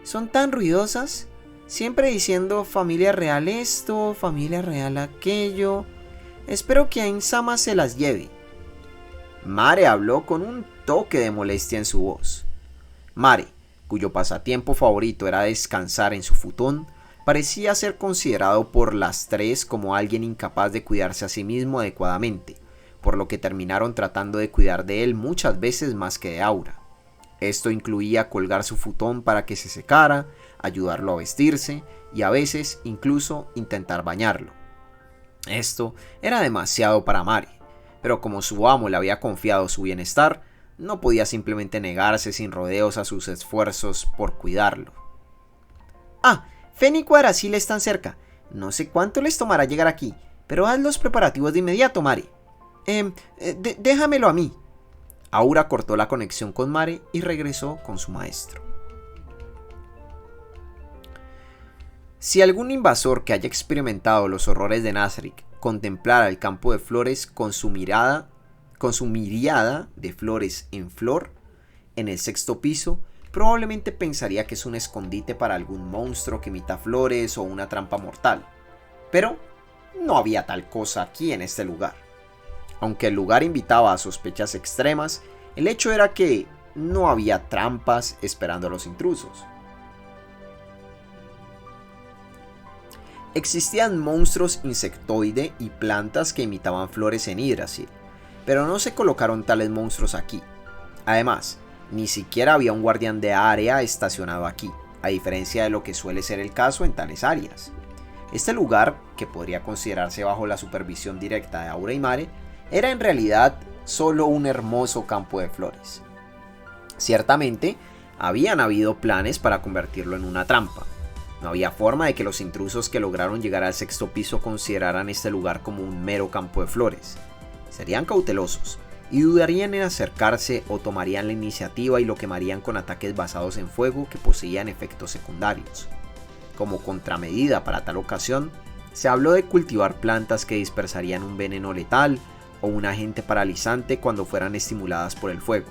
Speaker 1: Son tan ruidosas, siempre diciendo familia real esto, familia real aquello. Espero que Ainz-sama se las lleve. Mare habló con un toque de molestia en su voz. Mare, cuyo pasatiempo favorito era descansar en su futón, parecía ser considerado por las tres como alguien incapaz de cuidarse a sí mismo adecuadamente, por lo que terminaron tratando de cuidar de él muchas veces más que de Aura. Esto incluía colgar su futón para que se secara, ayudarlo a vestirse y a veces incluso intentar bañarlo. Esto era demasiado para Mare, pero como su amo le había confiado su bienestar, no podía simplemente negarse sin rodeos a sus esfuerzos por cuidarlo. Ah, Fen y Cuadracil están cerca. No sé cuánto les tomará llegar aquí, pero haz los preparativos de inmediato, Mare. Déjamelo a mí. Aura cortó la conexión con Mare y regresó con su maestro. Si algún invasor que haya experimentado los horrores de Nazarick contemplara el campo de flores con su miríada de flores en flor en el sexto piso, probablemente pensaría que es un escondite para algún monstruo que imita flores o una trampa mortal. Pero no había tal cosa aquí en este lugar. Aunque el lugar invitaba a sospechas extremas, el hecho era que no había trampas esperando a los intrusos. Existían monstruos insectoide y plantas que imitaban flores en Yggdrasil, pero no se colocaron tales monstruos aquí. Además, ni siquiera había un guardián de área estacionado aquí, a diferencia de lo que suele ser el caso en tales áreas. Este lugar, que podría considerarse bajo la supervisión directa de Aura y Mare, era en realidad solo un hermoso campo de flores. Ciertamente, habían habido planes para convertirlo en una trampa. No había forma de que los intrusos que lograron llegar al sexto piso consideraran este lugar como un mero campo de flores. Serían cautelosos y dudarían en acercarse o tomarían la iniciativa y lo quemarían con ataques basados en fuego que poseían efectos secundarios. Como contramedida para tal ocasión, se habló de cultivar plantas que dispersarían un veneno letal o un agente paralizante cuando fueran estimuladas por el fuego.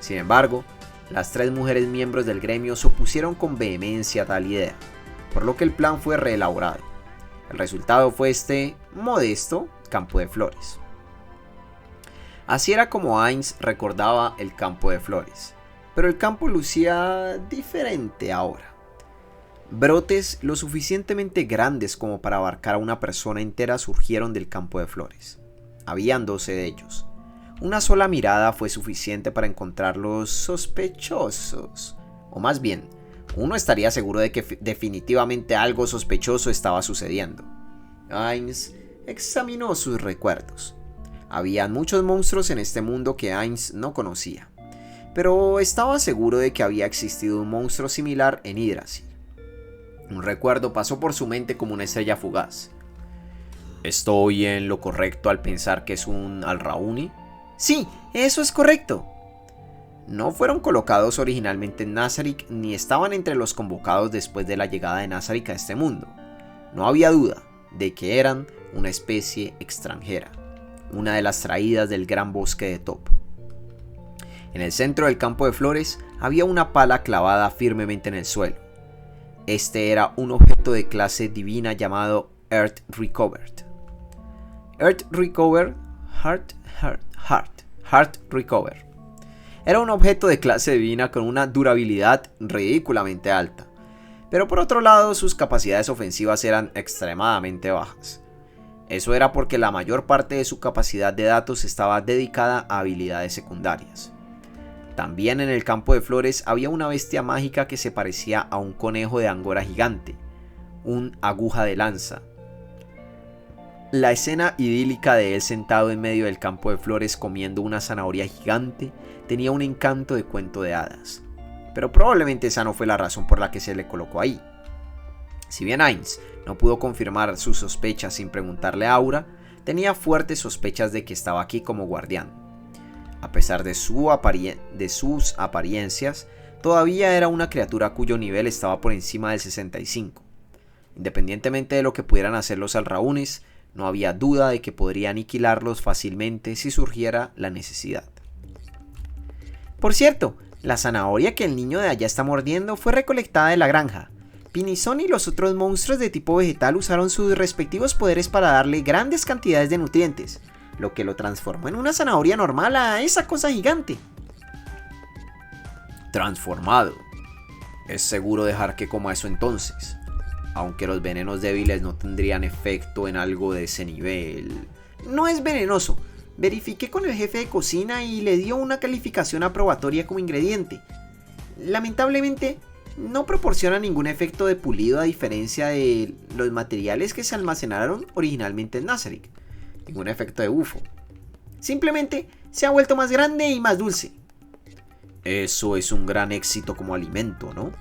Speaker 1: Sin embargo, las tres mujeres miembros del gremio se opusieron con vehemencia a tal idea, por lo que el plan fue reelaborado. El resultado fue este modesto campo de flores. Así era como Ainz recordaba el campo de flores, pero el campo lucía diferente ahora. Brotes lo suficientemente grandes como para abarcar a una persona entera surgieron del campo de flores. Habían 12 de ellos. Una sola mirada fue suficiente para encontrarlos sospechosos, o más bien, uno estaría seguro de que definitivamente algo sospechoso estaba sucediendo. Ainz examinó sus recuerdos. Había muchos monstruos en este mundo que Ainz no conocía, pero estaba seguro de que había existido un monstruo similar en Yggdrasil. Un recuerdo pasó por su mente como una estrella fugaz. ¿Estoy en lo correcto al pensar que es un Alrauni? Sí, eso es correcto. No fueron colocados originalmente en Nazarick ni estaban entre los convocados después de la llegada de Nazarick a este mundo. No había duda de que eran una especie extranjera, una de las traídas del gran bosque de Top. En el centro del campo de flores había una pala clavada firmemente en el suelo. Este era un objeto de clase divina llamado Earth Recovered. Earth Recover, Heart Recover. Era un objeto de clase divina con una durabilidad ridículamente alta, pero por otro lado sus capacidades ofensivas eran extremadamente bajas. Eso era porque la mayor parte de su capacidad de datos estaba dedicada a habilidades secundarias. También en el campo de flores había una bestia mágica que se parecía a un conejo de Angora gigante, un aguja de lanza. La escena idílica de él sentado en medio del campo de flores comiendo una zanahoria gigante tenía un encanto de cuento de hadas, pero probablemente esa no fue la razón por la que se le colocó ahí. Si bien Ainz no pudo confirmar sus sospechas sin preguntarle a Aura, tenía fuertes sospechas de que estaba aquí como guardián. A pesar de sus apariencias, todavía era una criatura cuyo nivel estaba por encima del 65. Independientemente de lo que pudieran hacer los Alraunes, no había duda de que podría aniquilarlos fácilmente si surgiera la necesidad. Por cierto, la zanahoria que el niño de allá está mordiendo fue recolectada de la granja. Pinizón y los otros monstruos de tipo vegetal usaron sus respectivos poderes para darle grandes cantidades de nutrientes, lo que lo transformó en una zanahoria normal a esa cosa gigante. Transformado. Es seguro dejar que coma eso entonces, aunque los venenos débiles no tendrían efecto en algo de ese nivel. No es venenoso. Verifiqué con el jefe de cocina y le dio una calificación aprobatoria como ingrediente. Lamentablemente, no proporciona ningún efecto de pulido a diferencia de los materiales que se almacenaron originalmente en Nazarick. Ningún efecto de bufo. Simplemente se ha vuelto más grande y más dulce. Eso es un gran éxito como alimento, ¿no?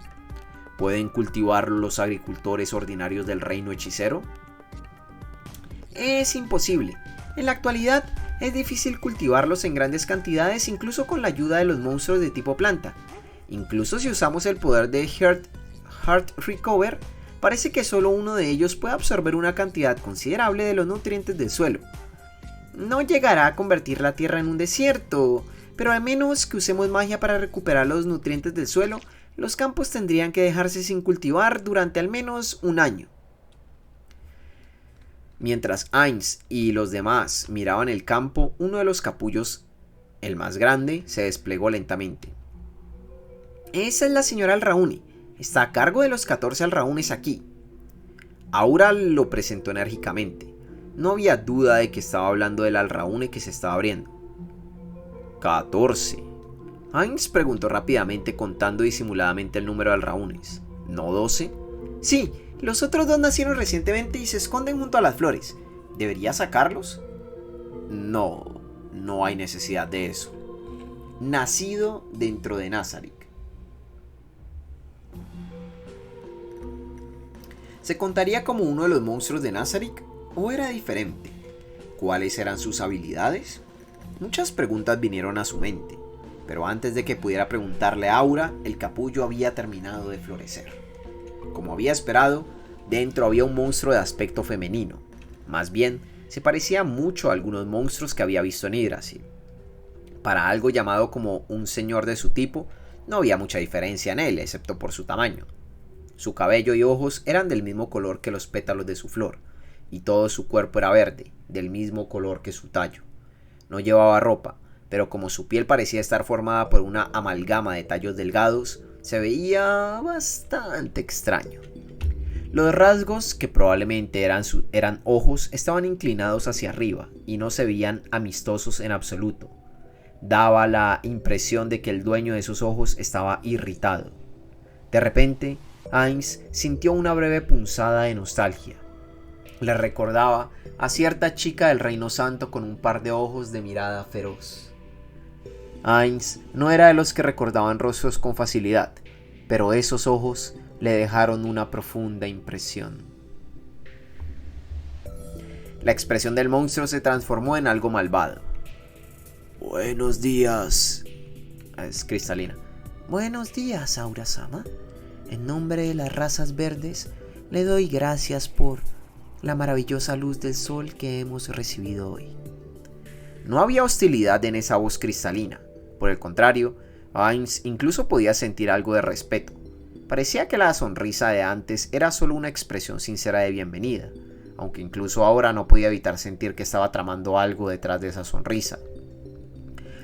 Speaker 1: ¿Pueden cultivarlo los agricultores ordinarios del reino hechicero? Es imposible. En la actualidad es difícil cultivarlos en grandes cantidades incluso con la ayuda de los monstruos de tipo planta. Incluso si usamos el poder de Heart Recover, parece que solo uno de ellos puede absorber una cantidad considerable de los nutrientes del suelo. No llegará a convertir la tierra en un desierto, pero al menos que usemos magia para recuperar los nutrientes del suelo, los campos tendrían que dejarse sin cultivar durante al menos un año. Mientras Ainz y los demás miraban el campo, uno de los capullos, el más grande, se desplegó lentamente. Esa es la señora Alrauni. Está a cargo de los 14 Alraunes aquí. Aura lo presentó enérgicamente. No había duda de que estaba hablando del Alraune que se estaba abriendo. 14. Ainz preguntó rápidamente contando disimuladamente el número de Alraunes. ¿No 12? Sí, los otros dos nacieron recientemente y se esconden junto a las flores. ¿Debería sacarlos? No, no hay necesidad de eso. Nacido dentro de Nazarick. ¿Se contaría como uno de los monstruos de Nazarick o era diferente? ¿Cuáles eran sus habilidades? Muchas preguntas vinieron a su mente, pero antes de que pudiera preguntarle a Aura, el capullo había terminado de florecer. Como había esperado, dentro había un monstruo de aspecto femenino. Más bien, se parecía mucho a algunos monstruos que había visto en Yggdrasil. Para algo llamado como un señor de su tipo, no había mucha diferencia en él, excepto por su tamaño. Su cabello y ojos eran del mismo color que los pétalos de su flor, y todo su cuerpo era verde, del mismo color que su tallo. No llevaba ropa, pero como su piel parecía estar formada por una amalgama de tallos delgados, se veía bastante extraño. Los rasgos, que probablemente eran ojos, estaban inclinados hacia arriba y no se veían amistosos en absoluto. Daba la impresión de que el dueño de esos ojos estaba irritado. De repente, Ainz sintió una breve punzada de nostalgia. Le recordaba a cierta chica del Reino Santo con un par de ojos de mirada feroz. Ainz no era de los que recordaban rostros con facilidad, pero esos ojos le dejaron una profunda impresión. La expresión del monstruo se transformó en algo malvado. «Buenos días», es cristalina. «Buenos días, Aura-sama. En nombre de las razas verdes, le doy gracias por la maravillosa luz del sol que hemos recibido hoy». No había hostilidad en esa voz cristalina. Por el contrario, Ainz incluso podía sentir algo de respeto. Parecía que la sonrisa de antes era solo una expresión sincera de bienvenida, aunque incluso ahora no podía evitar sentir que estaba tramando algo detrás de esa sonrisa.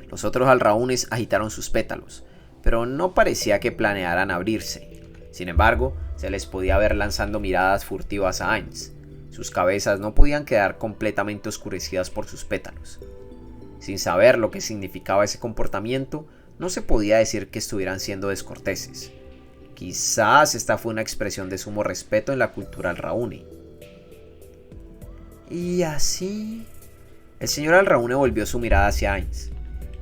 Speaker 1: Los otros alraúnes agitaron sus pétalos, pero no parecía que planearan abrirse. Sin embargo, se les podía ver lanzando miradas furtivas a Ainz. Sus cabezas no podían quedar completamente oscurecidas por sus pétalos. Sin saber lo que significaba ese comportamiento, no se podía decir que estuvieran siendo descorteses. Quizás esta fue una expresión de sumo respeto en la cultura alraune. Y así... El señor alraune volvió su mirada hacia Ainz.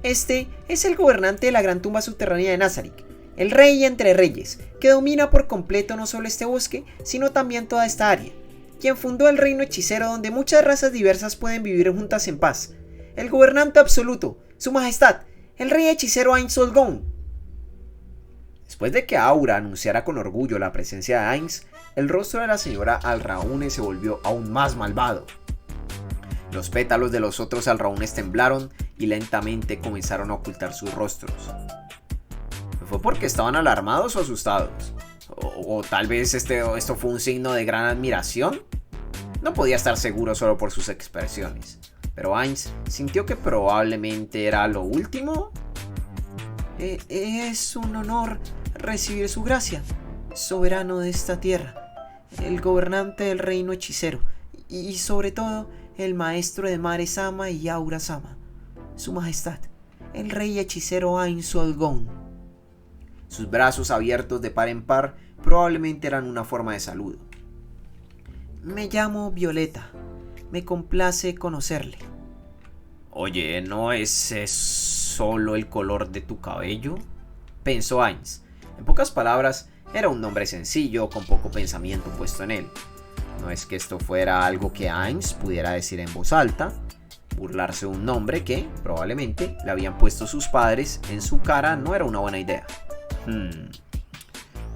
Speaker 1: Este es el gobernante de la gran tumba subterránea de Nazarick, el rey entre reyes, que domina por completo no solo este bosque, sino también toda esta área, quien fundó el reino hechicero donde muchas razas diversas pueden vivir juntas en paz. El gobernante absoluto, su majestad, el rey hechicero Ainz Olgón. Después de que Aura anunciara con orgullo la presencia de Ainz, el rostro de la señora alraune se volvió aún más malvado. Los pétalos de los otros alraúnes temblaron y lentamente comenzaron a ocultar sus rostros. ¿Fue porque estaban alarmados o asustados? ¿O tal vez esto fue un signo de gran admiración? No podía estar seguro solo por sus expresiones, pero Ainz sintió que probablemente era lo último. Es un honor recibir su gracia, soberano de esta tierra, el gobernante del reino hechicero, y sobre todo el maestro de Mare-sama y Aura-sama, su majestad, el rey hechicero Ainz Olgón. Sus brazos abiertos de par en par probablemente eran una forma de saludo. Me llamo Violeta, me complace conocerle. Oye, ¿no es solo el color de tu cabello?, pensó Ainz. En pocas palabras, era un nombre sencillo, con poco pensamiento puesto en él. No es que esto fuera algo que Ainz pudiera decir en voz alta. Burlarse de un nombre que, probablemente, le habían puesto sus padres en su cara no era una buena idea.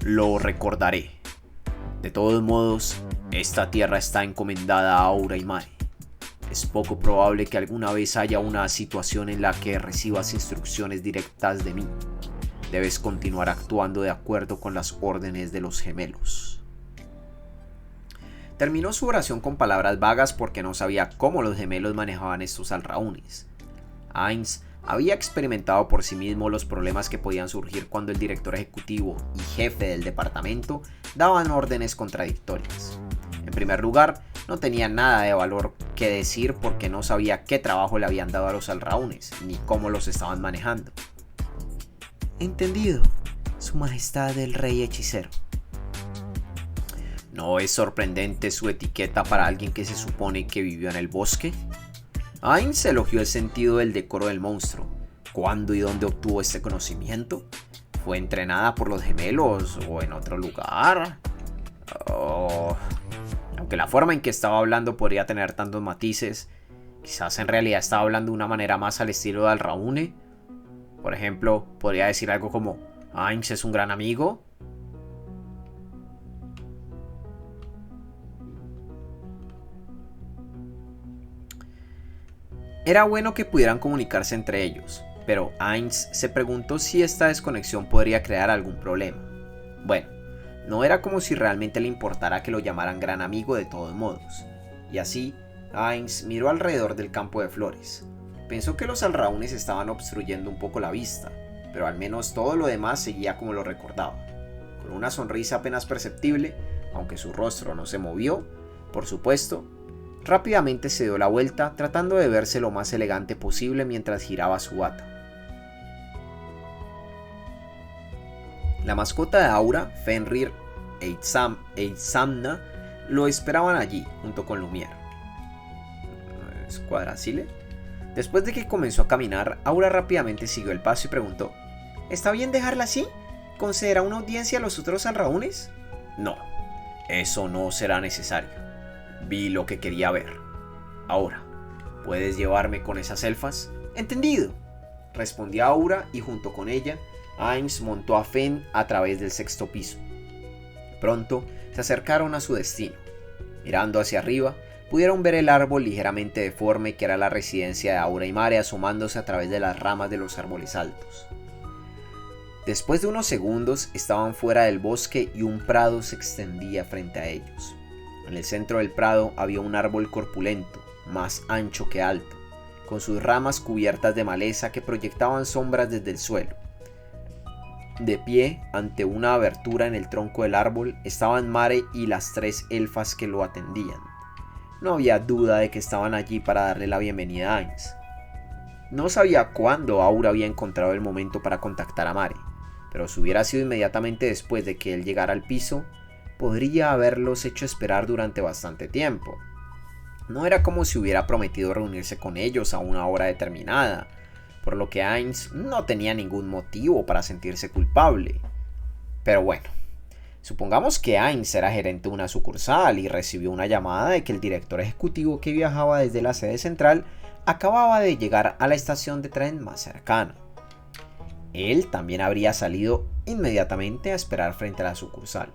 Speaker 1: Lo recordaré. De todos modos, esta tierra está encomendada a Aura y Mae. Es poco probable que alguna vez haya una situación en la que recibas instrucciones directas de mí. Debes continuar actuando de acuerdo con las órdenes de los gemelos. Terminó su oración con palabras vagas porque no sabía cómo los gemelos manejaban estos alraúnes. Ainz había experimentado por sí mismo los problemas que podían surgir cuando el director ejecutivo y jefe del departamento daban órdenes contradictorias. En primer lugar, no tenía nada de valor que decir porque no sabía qué trabajo le habían dado a los alraúnes, ni cómo los estaban manejando. Entendido, su majestad el rey hechicero. ¿No es sorprendente su etiqueta para alguien que se supone que vivió en el bosque? Ainz elogió el sentido del decoro del monstruo. ¿Cuándo y dónde obtuvo este conocimiento? ¿Fue entrenada por los gemelos o en otro lugar? Aunque la forma en que estaba hablando podría tener tantos matices, quizás en realidad estaba hablando de una manera más al estilo de Alraune. Por ejemplo, podría decir algo como Ainz es un gran amigo. Era bueno que pudieran comunicarse entre ellos, pero Ainz se preguntó si esta desconexión podría crear algún problema. Bueno, no era como si realmente le importara que lo llamaran gran amigo de todos modos. Y así, Ainz miró alrededor del campo de flores. Pensó que los alraúnes estaban obstruyendo un poco la vista, pero al menos todo lo demás seguía como lo recordaba. Con una sonrisa apenas perceptible, aunque su rostro no se movió, por supuesto, rápidamente se dio la vuelta tratando de verse lo más elegante posible mientras giraba su bata. La mascota de Aura, Fenrir e Itzamna, lo esperaban allí, junto con Lumière. ¿Escuadracile? Después de que comenzó a caminar, Aura rápidamente siguió el paso y preguntó: ¿Está bien dejarla así? ¿Concederá una audiencia a los otros alraúnes? No, eso no será necesario. Vi lo que quería ver. Ahora, ¿puedes llevarme con esas elfas? Entendido, respondió Aura, y junto con ella, Ainz montó a Fen a través del 6º piso. Pronto se acercaron a su destino. Mirando hacia arriba, pudieron ver el árbol ligeramente deforme que era la residencia de Aura y Mare asomándose a través de las ramas de los árboles altos. Después de unos segundos estaban fuera del bosque y un prado se extendía frente a ellos. En el centro del prado había un árbol corpulento, más ancho que alto, con sus ramas cubiertas de maleza que proyectaban sombras desde el suelo. De pie, ante una abertura en el tronco del árbol, estaban Mare y las 3 elfas que lo atendían. No había duda de que estaban allí para darle la bienvenida a Ainz. No sabía cuándo Aura había encontrado el momento para contactar a Mare, pero si hubiera sido inmediatamente después de que él llegara al piso, podría haberlos hecho esperar durante bastante tiempo. No era como si hubiera prometido reunirse con ellos a una hora determinada, por lo que Ainz no tenía ningún motivo para sentirse culpable. Pero bueno, supongamos que Ainz era gerente de una sucursal y recibió una llamada de que el director ejecutivo que viajaba desde la sede central acababa de llegar a la estación de tren más cercana. Él también habría salido inmediatamente a esperar frente a la sucursal.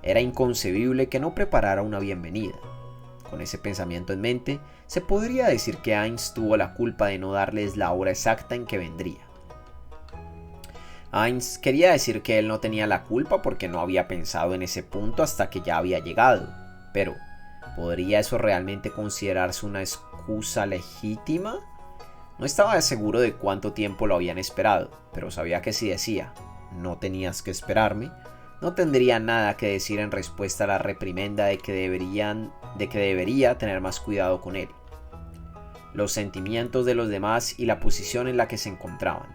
Speaker 1: Era inconcebible que no preparara una bienvenida. Con ese pensamiento en mente, se podría decir que Ainz tuvo la culpa de no darles la hora exacta en que vendría. Ainz quería decir que él no tenía la culpa porque no había pensado en ese punto hasta que ya había llegado, pero ¿podría eso realmente considerarse una excusa legítima? No estaba seguro de cuánto tiempo lo habían esperado, pero sabía que si decía «no tenías que esperarme», no tendría nada que decir en respuesta a la reprimenda de que debería tener más cuidado con él, los sentimientos de los demás y la posición en la que se encontraban.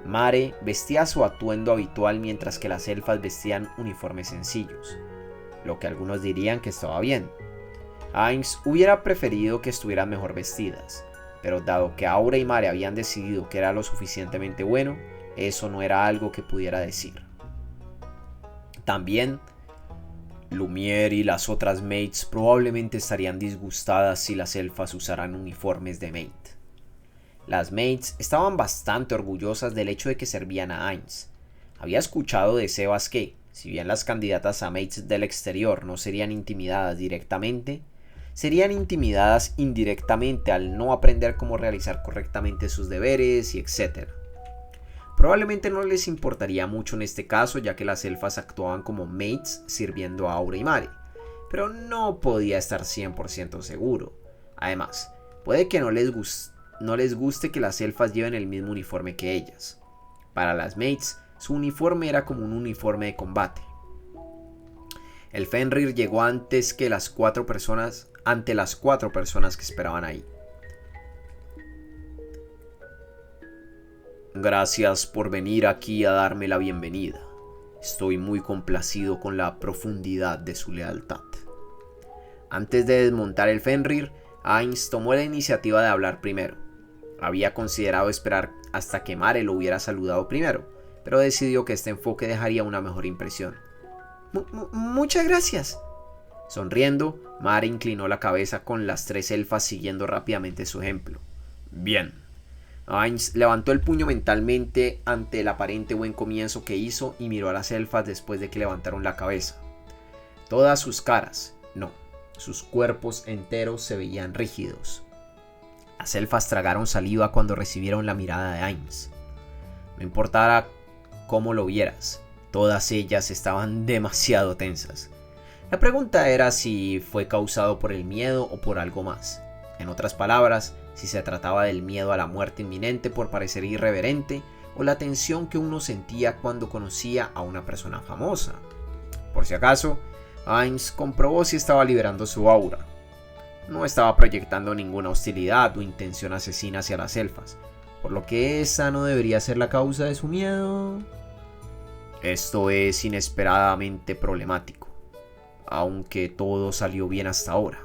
Speaker 1: Mare vestía su atuendo habitual mientras que las elfas vestían uniformes sencillos, lo que algunos dirían que estaba bien. Ainz hubiera preferido que estuvieran mejor vestidas, pero dado que Aura y Mare habían decidido que era lo suficientemente bueno, eso no era algo que pudiera decir. También, Lumière y las otras mates probablemente estarían disgustadas si las elfas usaran uniformes de mate. Las mates estaban bastante orgullosas del hecho de que servían a Ainz. Había escuchado de Sebas que, si bien las candidatas a mates del exterior no serían intimidadas directamente, serían intimidadas indirectamente al no aprender cómo realizar correctamente sus deberes y etc. Probablemente no les importaría mucho en este caso, ya que las elfas actuaban como mates sirviendo a Aura y Mare, pero no podía estar 100% seguro. Además, puede que no les guste que las elfas lleven el mismo uniforme que ellas. Para las mates, su uniforme era como un uniforme de combate. El Fenrir llegó ante las 4 personas que esperaban ahí. Gracias por venir aquí a darme la bienvenida. Estoy muy complacido con la profundidad de su lealtad. Antes de desmontar el Fenrir, Ainz tomó la iniciativa de hablar primero. Había considerado esperar hasta que Mare lo hubiera saludado primero, pero decidió que este enfoque dejaría una mejor impresión. Muchas gracias. Sonriendo, Mare inclinó la cabeza con las 3 elfas siguiendo rápidamente su ejemplo. Bien. Ainz levantó el puño mentalmente ante el aparente buen comienzo que hizo y miró a las elfas después de que levantaron la cabeza. Todas sus caras, no, sus cuerpos enteros se veían rígidos. Las elfas tragaron saliva cuando recibieron la mirada de Ainz. No importara cómo lo vieras, todas ellas estaban demasiado tensas. La pregunta era si fue causado por el miedo o por algo más. En otras palabras, si se trataba del miedo a la muerte inminente por parecer irreverente o la tensión que uno sentía cuando conocía a una persona famosa. Por si acaso, Ainz comprobó si estaba liberando su aura. No estaba proyectando ninguna hostilidad o intención asesina hacia las elfas, por lo que esa no debería ser la causa de su miedo. Esto es inesperadamente problemático, aunque todo salió bien hasta ahora.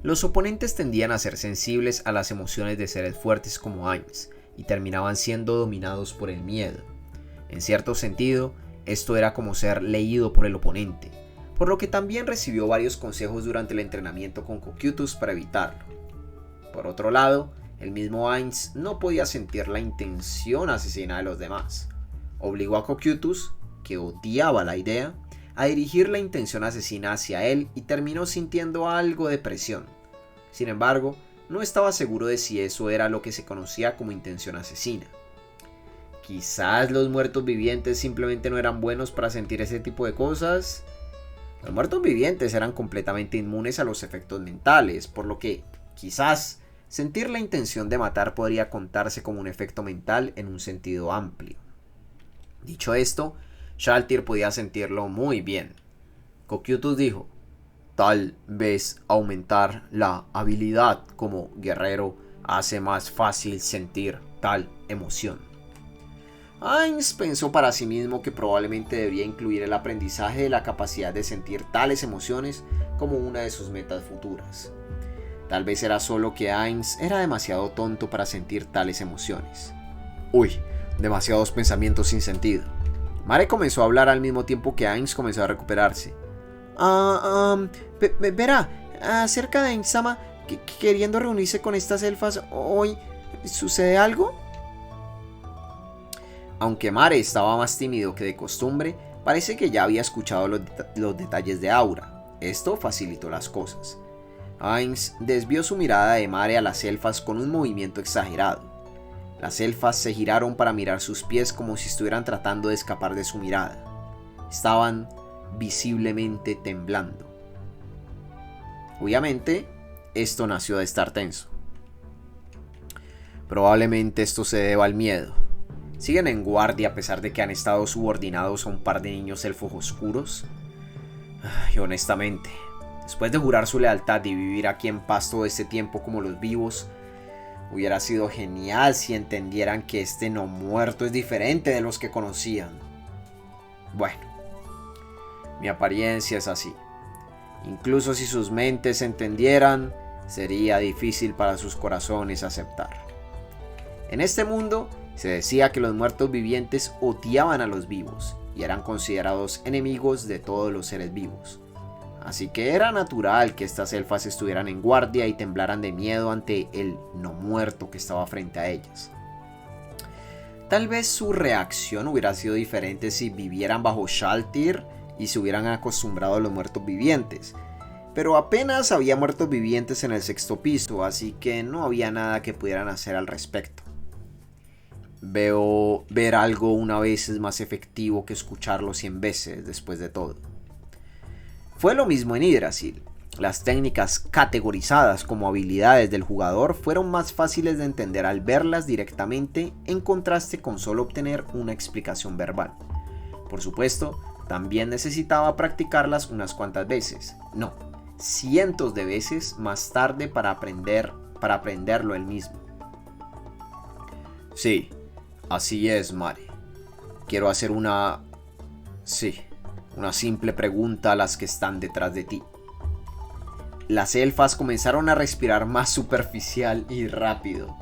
Speaker 1: Los oponentes tendían a ser sensibles a las emociones de seres fuertes como Ainz y terminaban siendo dominados por el miedo. En cierto sentido, esto era como ser leído por el oponente, por lo que también recibió varios consejos durante el entrenamiento con Cocytus para evitarlo. Por otro lado, el mismo Ainz no podía sentir la intención asesina de los demás. Obligó a Cocytus, que odiaba la idea, a dirigir la intención asesina hacia él y terminó sintiendo algo de presión. Sin embargo, no estaba seguro de si eso era lo que se conocía como intención asesina. Quizás los muertos vivientes simplemente no eran buenos para sentir ese tipo de cosas. Los muertos vivientes eran completamente inmunes a los efectos mentales, por lo que, quizás, sentir la intención de matar podría contarse como un efecto mental en un sentido amplio. Dicho esto, Shaltir podía sentirlo muy bien. Cocytus dijo: tal vez aumentar la habilidad como guerrero hace más fácil sentir tal emoción. Ainz pensó para sí mismo que probablemente debería incluir el aprendizaje de la capacidad de sentir tales emociones como una de sus metas futuras. Tal vez era solo que Ainz era demasiado tonto para sentir tales emociones. Uy, demasiados pensamientos sin sentido. Mare comenzó a hablar al mismo tiempo que Ainz comenzó a recuperarse. Verá, acerca de Ainz-sama queriendo reunirse con estas elfas hoy, ¿sucede algo? Aunque Mare estaba más tímido que de costumbre, parece que ya había escuchado los detalles de Aura. Esto facilitó las cosas. Ainz desvió su mirada de Mare a las elfas con un movimiento exagerado. Las elfas se giraron para mirar sus pies como si estuvieran tratando de escapar de su mirada. Estaban visiblemente temblando. Obviamente, esto nació de estar tenso. Probablemente esto se deba al miedo. ¿Siguen en guardia a pesar de que han estado subordinados a un par de niños elfos oscuros? Y honestamente, después de jurar su lealtad y vivir aquí en paz todo este tiempo como los vivos, hubiera sido genial si entendieran que este no muerto es diferente de los que conocían. Bueno, mi apariencia es así. Incluso si sus mentes entendieran, sería difícil para sus corazones aceptar. En este mundo se decía que los muertos vivientes odiaban a los vivos y eran considerados enemigos de todos los seres vivos. Así que era natural que estas elfas estuvieran en guardia y temblaran de miedo ante el no muerto que estaba frente a ellas. Tal vez su reacción hubiera sido diferente si vivieran bajo Shaltir y se hubieran acostumbrado a los muertos vivientes, pero apenas había muertos vivientes en el 6º piso, así que no había nada que pudieran hacer al respecto. Veo ver algo una vez es más efectivo que escucharlo 100 veces después de todo. Fue lo mismo en Yggdrasil. Las técnicas categorizadas como habilidades del jugador fueron más fáciles de entender al verlas directamente en contraste con solo obtener una explicación verbal. Por supuesto, también necesitaba practicarlas unas cuantas veces, no, cientos de veces más tarde para aprenderlo él mismo. Sí, así es, Mare. Quiero hacer una simple pregunta a las que están detrás de ti. Las elfas comenzaron a respirar más superficial y rápido.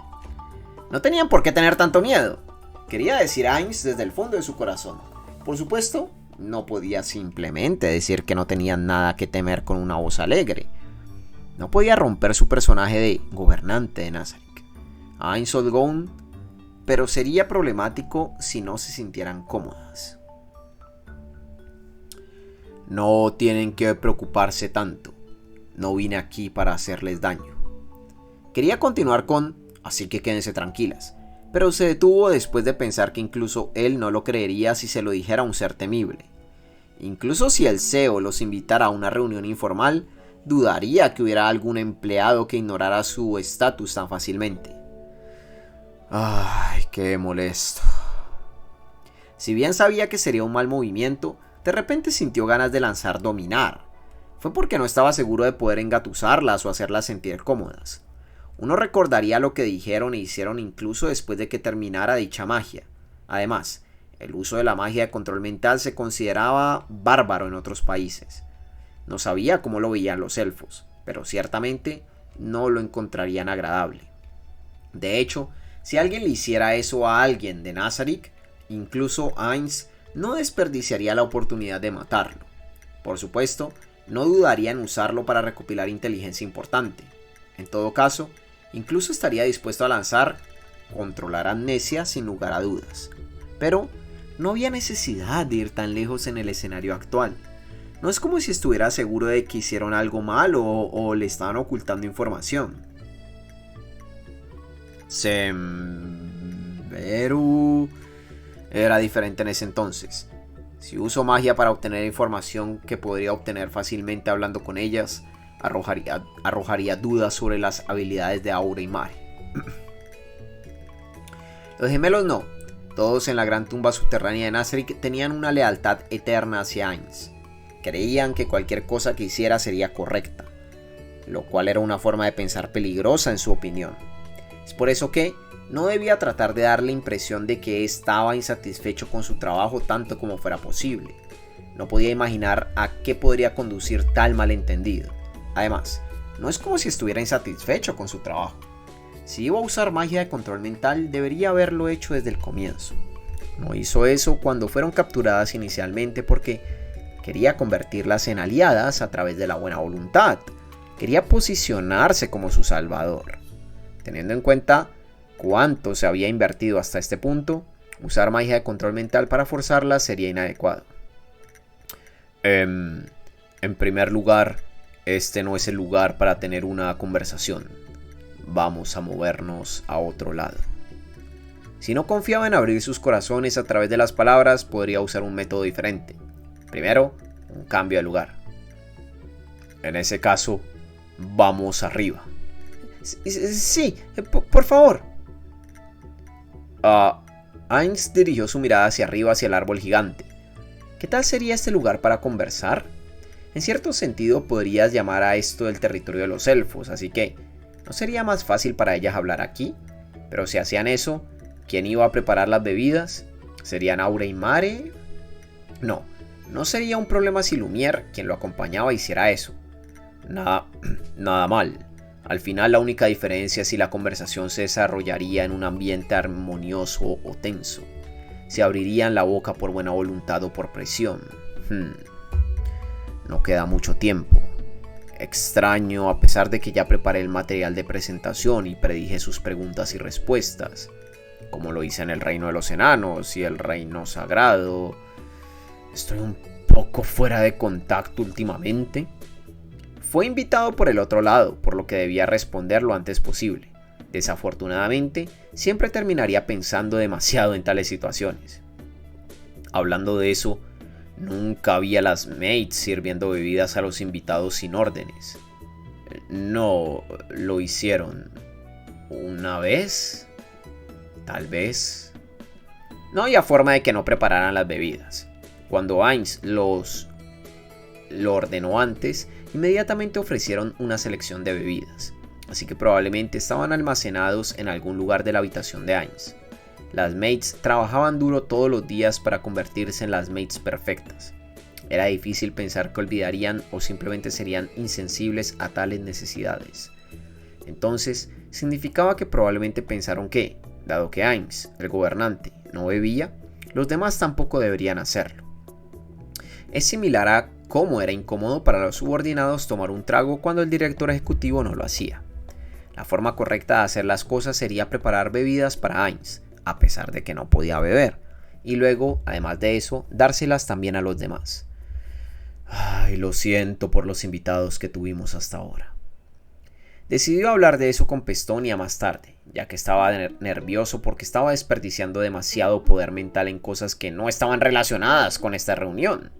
Speaker 1: No tenían por qué tener tanto miedo, quería decir Ainz desde el fondo de su corazón. Por supuesto, no podía simplemente decir que no tenían nada que temer con una voz alegre. No podía romper su personaje de gobernante de Nazarick. Ainz Odgone, pero sería problemático si no se sintieran cómodas. No tienen que preocuparse tanto. No vine aquí para hacerles daño. Quería continuar con, así que quédense tranquilas, pero se detuvo después de pensar que incluso él no lo creería si se lo dijera a un ser temible. Incluso si el CEO los invitara a una reunión informal, dudaría que hubiera algún empleado que ignorara su estatus tan fácilmente. Ay, qué molesto. Si bien sabía que sería un mal movimiento, de repente sintió ganas de lanzar dominar. Fue porque no estaba seguro de poder engatusarlas o hacerlas sentir cómodas. Uno recordaría lo que dijeron e hicieron incluso después de que terminara dicha magia. Además, El uso de la magia de control mental se consideraba bárbaro en otros países. No sabía cómo lo veían los elfos, pero ciertamente no lo encontrarían agradable. De hecho, si alguien le hiciera eso a alguien de Nazarick, incluso Ainz no desperdiciaría la oportunidad de matarlo. Por supuesto, no dudaría en usarlo para recopilar inteligencia importante. En todo caso, incluso estaría dispuesto a lanzar controlar amnesia sin lugar a dudas. Pero no había necesidad de ir tan lejos en el escenario actual. No es como si estuviera seguro de que hicieron algo mal o le estaban ocultando información. Semberu era diferente en ese entonces. Si uso magia para obtener información que podría obtener fácilmente hablando con ellas, arrojaría dudas sobre las habilidades de Aura y Mare. Los gemelos no. Todos en la gran tumba subterránea de Nazarick tenían una lealtad eterna hacia Ainz. Creían que cualquier cosa que hiciera sería correcta, lo cual era una forma de pensar peligrosa en su opinión. Es por eso que no debía tratar de dar la impresión de que estaba insatisfecho con su trabajo tanto como fuera posible. No podía imaginar a qué podría conducir tal malentendido. Además, no es como si estuviera insatisfecho con su trabajo. Si iba a usar magia de control mental, debería haberlo hecho desde el comienzo. No hizo eso cuando fueron capturadas inicialmente porque quería convertirlas en aliadas a través de la buena voluntad. Quería posicionarse como su salvador. Teniendo en cuenta cuánto se había invertido hasta este punto, usar magia de control mental para forzarlas sería inadecuado. En primer lugar, este no es el lugar para tener una conversación. Vamos a movernos a otro lado. Si no confiaba en abrir sus corazones a través de las palabras, podría usar un método diferente. Primero, un cambio de lugar. En ese caso, vamos arriba. Sí, por favor. Ainz dirigió su mirada hacia arriba, hacia el árbol gigante. ¿Qué tal sería este lugar para conversar? En cierto sentido, podrías llamar a esto el territorio de los elfos, así que ¿no sería más fácil para ellas hablar aquí? Pero si hacían eso, ¿quién iba a preparar las bebidas? ¿Serían Aura y Mare? No sería un problema si Lumière, quien lo acompañaba, hiciera eso. Nada mal. Al final la única diferencia es si la conversación se desarrollaría en un ambiente armonioso o tenso. Si abrirían la boca por buena voluntad o por presión. No queda mucho tiempo. Extraño, a pesar de que ya preparé el material de presentación y predije sus preguntas y respuestas, como lo hice en el reino de los enanos y el reino sagrado. Estoy un poco fuera de contacto últimamente. Fue invitado por el otro lado, por lo que debía responder lo antes posible. Desafortunadamente, siempre terminaría pensando demasiado en tales situaciones. Hablando de eso, nunca vi a las maids sirviendo bebidas a los invitados sin órdenes. No, lo hicieron una vez, tal vez. No había forma de que no prepararan las bebidas. Cuando Ainz lo ordenó antes, inmediatamente ofrecieron una selección de bebidas, así que probablemente estaban almacenados en algún lugar de la habitación de Ainz. Las maids trabajaban duro todos los días para convertirse en las maids perfectas. Era difícil pensar que olvidarían o simplemente serían insensibles a tales necesidades. Entonces, significaba que probablemente pensaron que, dado que Ainz, el gobernante, no bebía, los demás tampoco deberían hacerlo. Es similar a cómo era incómodo para los subordinados tomar un trago cuando el director ejecutivo no lo hacía. La forma correcta de hacer las cosas sería preparar bebidas para Ainz, a pesar de que no podía beber, y luego, además de eso, dárselas también a los demás. Lo siento por los invitados que tuvimos hasta ahora. Decidió hablar de eso con Pestonia más tarde, ya que estaba nervioso porque estaba desperdiciando demasiado poder mental en cosas que no estaban relacionadas con esta reunión.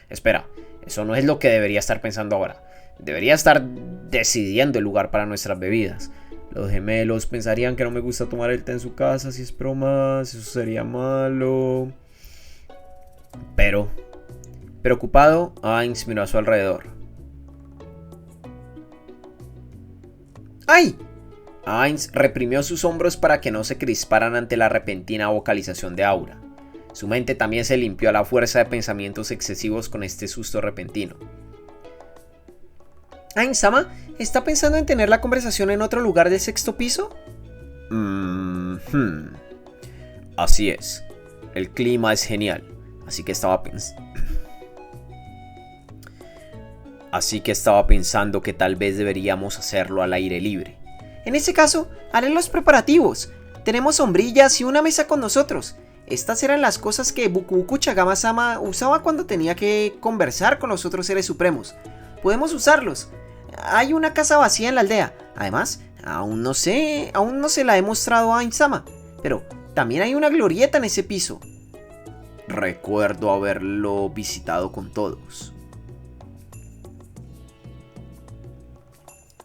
Speaker 1: Espera, eso no es lo que debería estar pensando ahora. Debería estar decidiendo el lugar para nuestras bebidas. Los gemelos pensarían que no me gusta tomar el té en su casa. Si es bromas, eso sería malo. Pero, preocupado, Ainz miró a su alrededor. ¡Ay! Ainz reprimió sus hombros para que no se crisparan ante la repentina vocalización de Aura. Su mente también se limpió a la fuerza de pensamientos excesivos con este susto repentino.
Speaker 2: Ain-sama, ¿está pensando en tener la conversación en otro lugar del sexto piso?
Speaker 1: Así es. El clima es genial. Así que estaba pensando que tal vez deberíamos hacerlo al aire libre.
Speaker 2: En ese caso, haré los preparativos. Tenemos sombrillas y una mesa con nosotros. Estas eran las cosas que Bukubuku Chagama-sama usaba cuando tenía que conversar con los otros seres supremos. Podemos usarlos. Hay una casa vacía en la aldea. Además, aún no se la he mostrado a Ain-sama. Pero también hay una glorieta en ese piso.
Speaker 1: Recuerdo haberlo visitado con todos.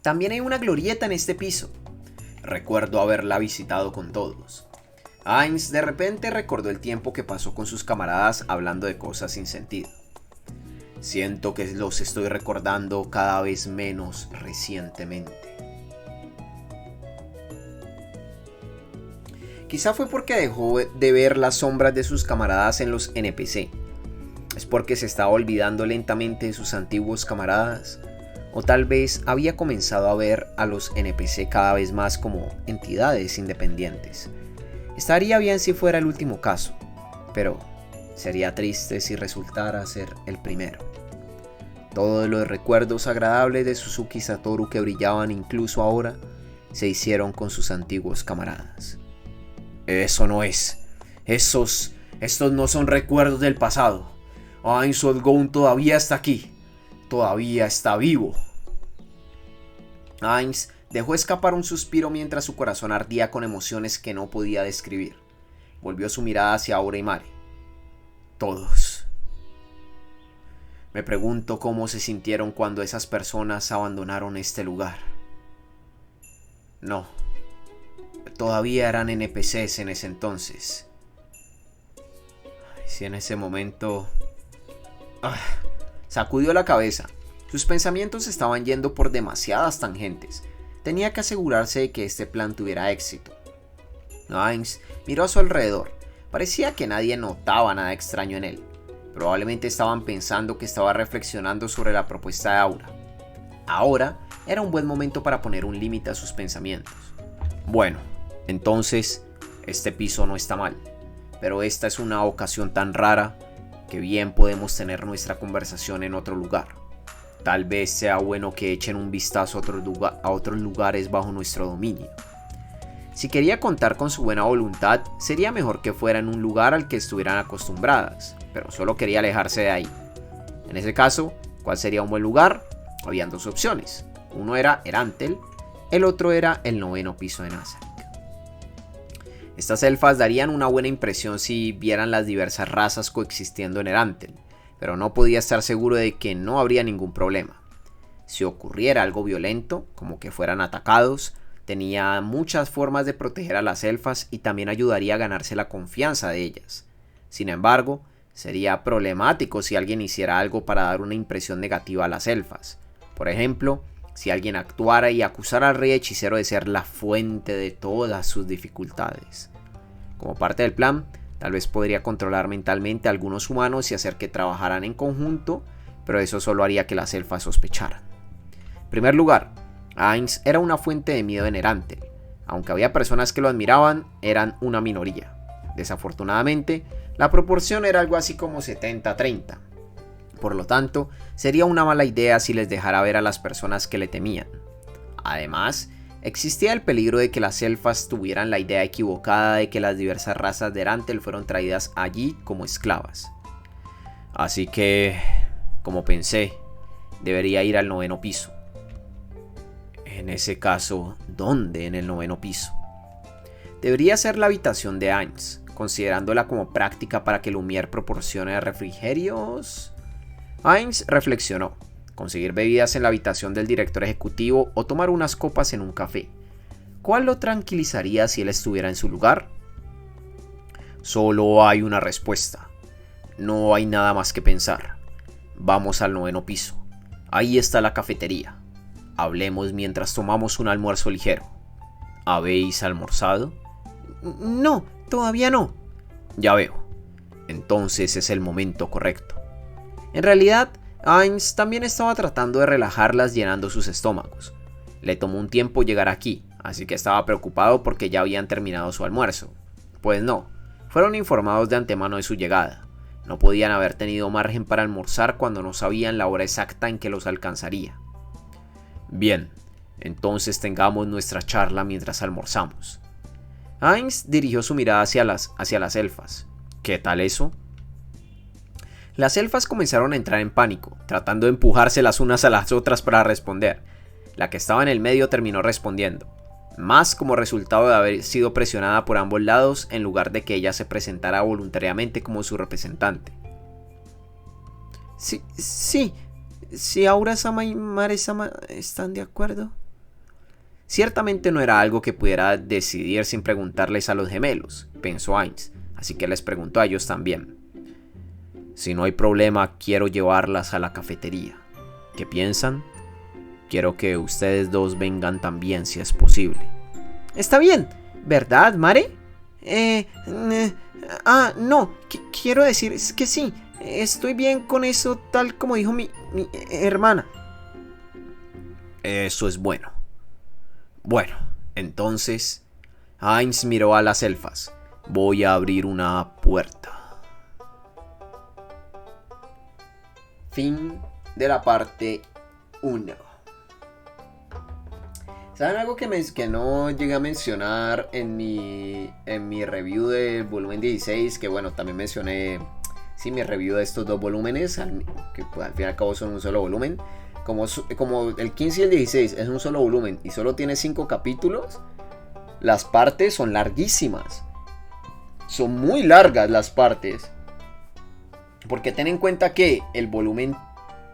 Speaker 2: También hay una glorieta en este piso.
Speaker 1: Recuerdo haberla visitado con todos. Ainz de repente recordó el tiempo que pasó con sus camaradas hablando de cosas sin sentido. Siento que los estoy recordando cada vez menos recientemente. Quizá fue porque dejó de ver las sombras de sus camaradas en los NPC. ¿Es porque se estaba olvidando lentamente de sus antiguos camaradas? O tal vez había comenzado a ver a los NPC cada vez más como entidades independientes. Estaría bien si fuera el último caso, pero sería triste si resultara ser el primero. Todos los recuerdos agradables de Suzuki Satoru que brillaban incluso ahora se hicieron con sus antiguos camaradas. Eso no es. Estos no son recuerdos del pasado. Ainz Gon todavía está aquí. Todavía está vivo. Ainz dejó escapar un suspiro mientras su corazón ardía con emociones que no podía describir. Volvió su mirada hacia Aura y Mare. Todos. Me pregunto cómo se sintieron cuando esas personas abandonaron este lugar. No. Todavía eran NPCs en ese entonces. Si en ese momento... Sacudió la cabeza. Sus pensamientos estaban yendo por demasiadas tangentes. Tenía que asegurarse de que este plan tuviera éxito. Ainz miró a su alrededor. Parecía que nadie notaba nada extraño en él. Probablemente estaban pensando que estaba reflexionando sobre la propuesta de Aura. Ahora era un buen momento para poner un límite a sus pensamientos. Bueno, entonces este piso no está mal. Pero esta es una ocasión tan rara que bien podemos tener nuestra conversación en otro lugar. Tal vez sea bueno que echen un vistazo a otros lugares bajo nuestro dominio. Si quería contar con su buena voluntad, sería mejor que fuera en un lugar al que estuvieran acostumbradas, pero solo quería alejarse de ahí. En ese caso, ¿cuál sería un buen lugar? Habían dos opciones. Uno era Erantel, el otro era el 9º piso de Nazarick. Estas elfas darían una buena impresión si vieran las diversas razas coexistiendo en Erantel, pero no podía estar seguro de que no habría ningún problema. Si ocurriera algo violento, como que fueran atacados, tenía muchas formas de proteger a las elfas y también ayudaría a ganarse la confianza de ellas. Sin embargo, sería problemático si alguien hiciera algo para dar una impresión negativa a las elfas. Por ejemplo, si alguien actuara y acusara al rey hechicero de ser la fuente de todas sus dificultades. Como parte del plan, tal vez podría controlar mentalmente a algunos humanos y hacer que trabajaran en conjunto, pero eso solo haría que las elfas sospecharan. En primer lugar, Ainz era una fuente de miedo en Erantel. Aunque había personas que lo admiraban, eran una minoría. Desafortunadamente, la proporción era algo así como 70-30. Por lo tanto, sería una mala idea si les dejara ver a las personas que le temían. Además, existía el peligro de que las elfas tuvieran la idea equivocada de que las diversas razas de Erantel fueron traídas allí como esclavas. Así que, como pensé, debería ir al 9º piso. En ese caso, ¿dónde en el 9º piso? Debería ser la habitación de Ainz, considerándola como práctica para que Lumière proporcione refrigerios. Ainz reflexionó. Conseguir bebidas en la habitación del director ejecutivo o tomar unas copas en un café. ¿Cuál lo tranquilizaría si él estuviera en su lugar? Solo hay una respuesta. No hay nada más que pensar. Vamos al 9º piso. Ahí está la cafetería. Hablemos mientras tomamos un almuerzo ligero. ¿Habéis almorzado?
Speaker 2: No, todavía no.
Speaker 1: Ya veo. entonces es el momento correcto.
Speaker 2: En realidad, Ainz también estaba tratando de relajarlas llenando sus estómagos.
Speaker 1: Le tomó un tiempo llegar aquí, así que estaba preocupado porque ya habían terminado su almuerzo. Pues no, fueron informados de antemano de su llegada. No podían haber tenido margen para almorzar cuando no sabían la hora exacta en que los alcanzaría. Bien, entonces tengamos nuestra charla mientras almorzamos.
Speaker 2: Ainz dirigió su mirada hacia las elfas.
Speaker 1: ¿Qué tal eso?
Speaker 2: Las elfas comenzaron a entrar en pánico, tratando de empujarse las unas a las otras para responder.
Speaker 1: La que estaba en el medio terminó respondiendo, más como resultado de haber sido presionada por ambos lados en lugar de que ella se presentara voluntariamente como su representante.
Speaker 2: Si Aura-sama y Mare-sama están de acuerdo.
Speaker 1: Ciertamente no era algo que pudiera decidir sin preguntarles a los gemelos, pensó Ainz, así que les preguntó a ellos también. Si no hay problema, quiero llevarlas a la cafetería. ¿Qué piensan? Quiero que ustedes dos vengan también si es posible.
Speaker 2: Está bien, ¿verdad, Mare? No, quiero decir es que sí, estoy bien con eso tal como dijo mi hermana.
Speaker 1: Eso es bueno. Bueno, entonces, Ainz miró a las elfas. Voy a abrir una puerta.
Speaker 2: Fin de la parte 1. ¿Saben algo que no llegué a mencionar en mi review del volumen 16? Que bueno, también mencioné mi review de estos dos volúmenes, que pues, al fin y al cabo son un solo volumen. Como el 15 y el 16 es un solo volumen y solo tiene 5 capítulos, las partes son larguísimas. Son muy largas las partes. Porque ten en cuenta que el volumen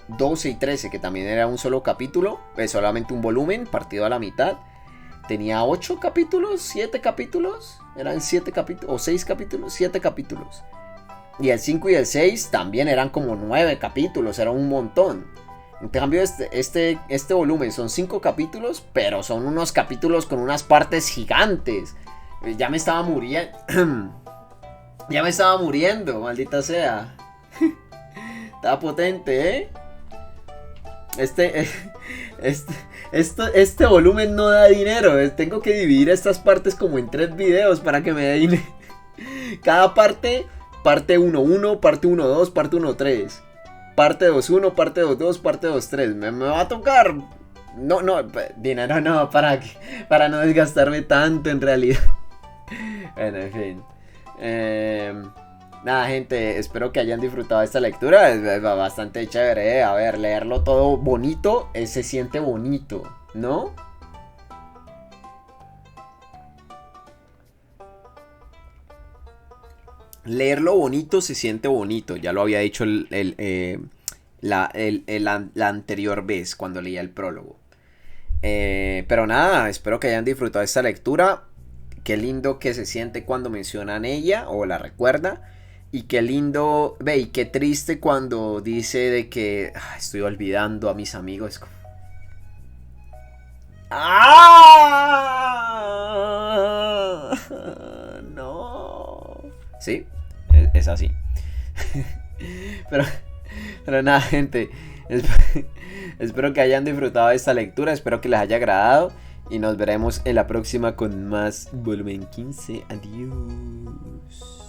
Speaker 2: 12 y 13, que también era un solo capítulo, es solamente un volumen partido a la mitad, tenía 8 capítulos, 7 capítulos, eran 7 capítulos, o 6 capítulos, 7 capítulos. Y el 5 y el 6 también eran como 9 capítulos, era un montón. En cambio este volumen son 5 capítulos, pero son unos capítulos con unas partes gigantes. Ya me estaba muriendo. Ya me estaba muriendo, maldita sea. Estaba potente, ¿eh? Este volumen no da dinero. Tengo que dividir estas partes como en 3 videos para que me dé dinero. Cada parte 1.1, parte 1.2, parte 1.3. Parte 2.1, parte 2.2, parte 2.3. Me va a tocar. No, dinero no, para no desgastarme tanto en realidad. Bueno, en fin. Nada, gente, espero que hayan disfrutado de esta lectura. Es bastante chévere, A ver, leerlo todo bonito, se siente bonito, ¿no? Leerlo bonito se siente bonito. Ya lo había dicho la anterior vez cuando leía el prólogo. Pero nada, espero que hayan disfrutado de esta lectura. Qué lindo que se siente cuando mencionan ella o la recuerda. Y qué lindo, y qué triste cuando dice de que estoy olvidando a mis amigos. No. Sí, es así. pero nada, gente. Espero que hayan disfrutado de esta lectura. Espero que les haya agradado. Y nos veremos en la próxima con más volumen 15. Adiós.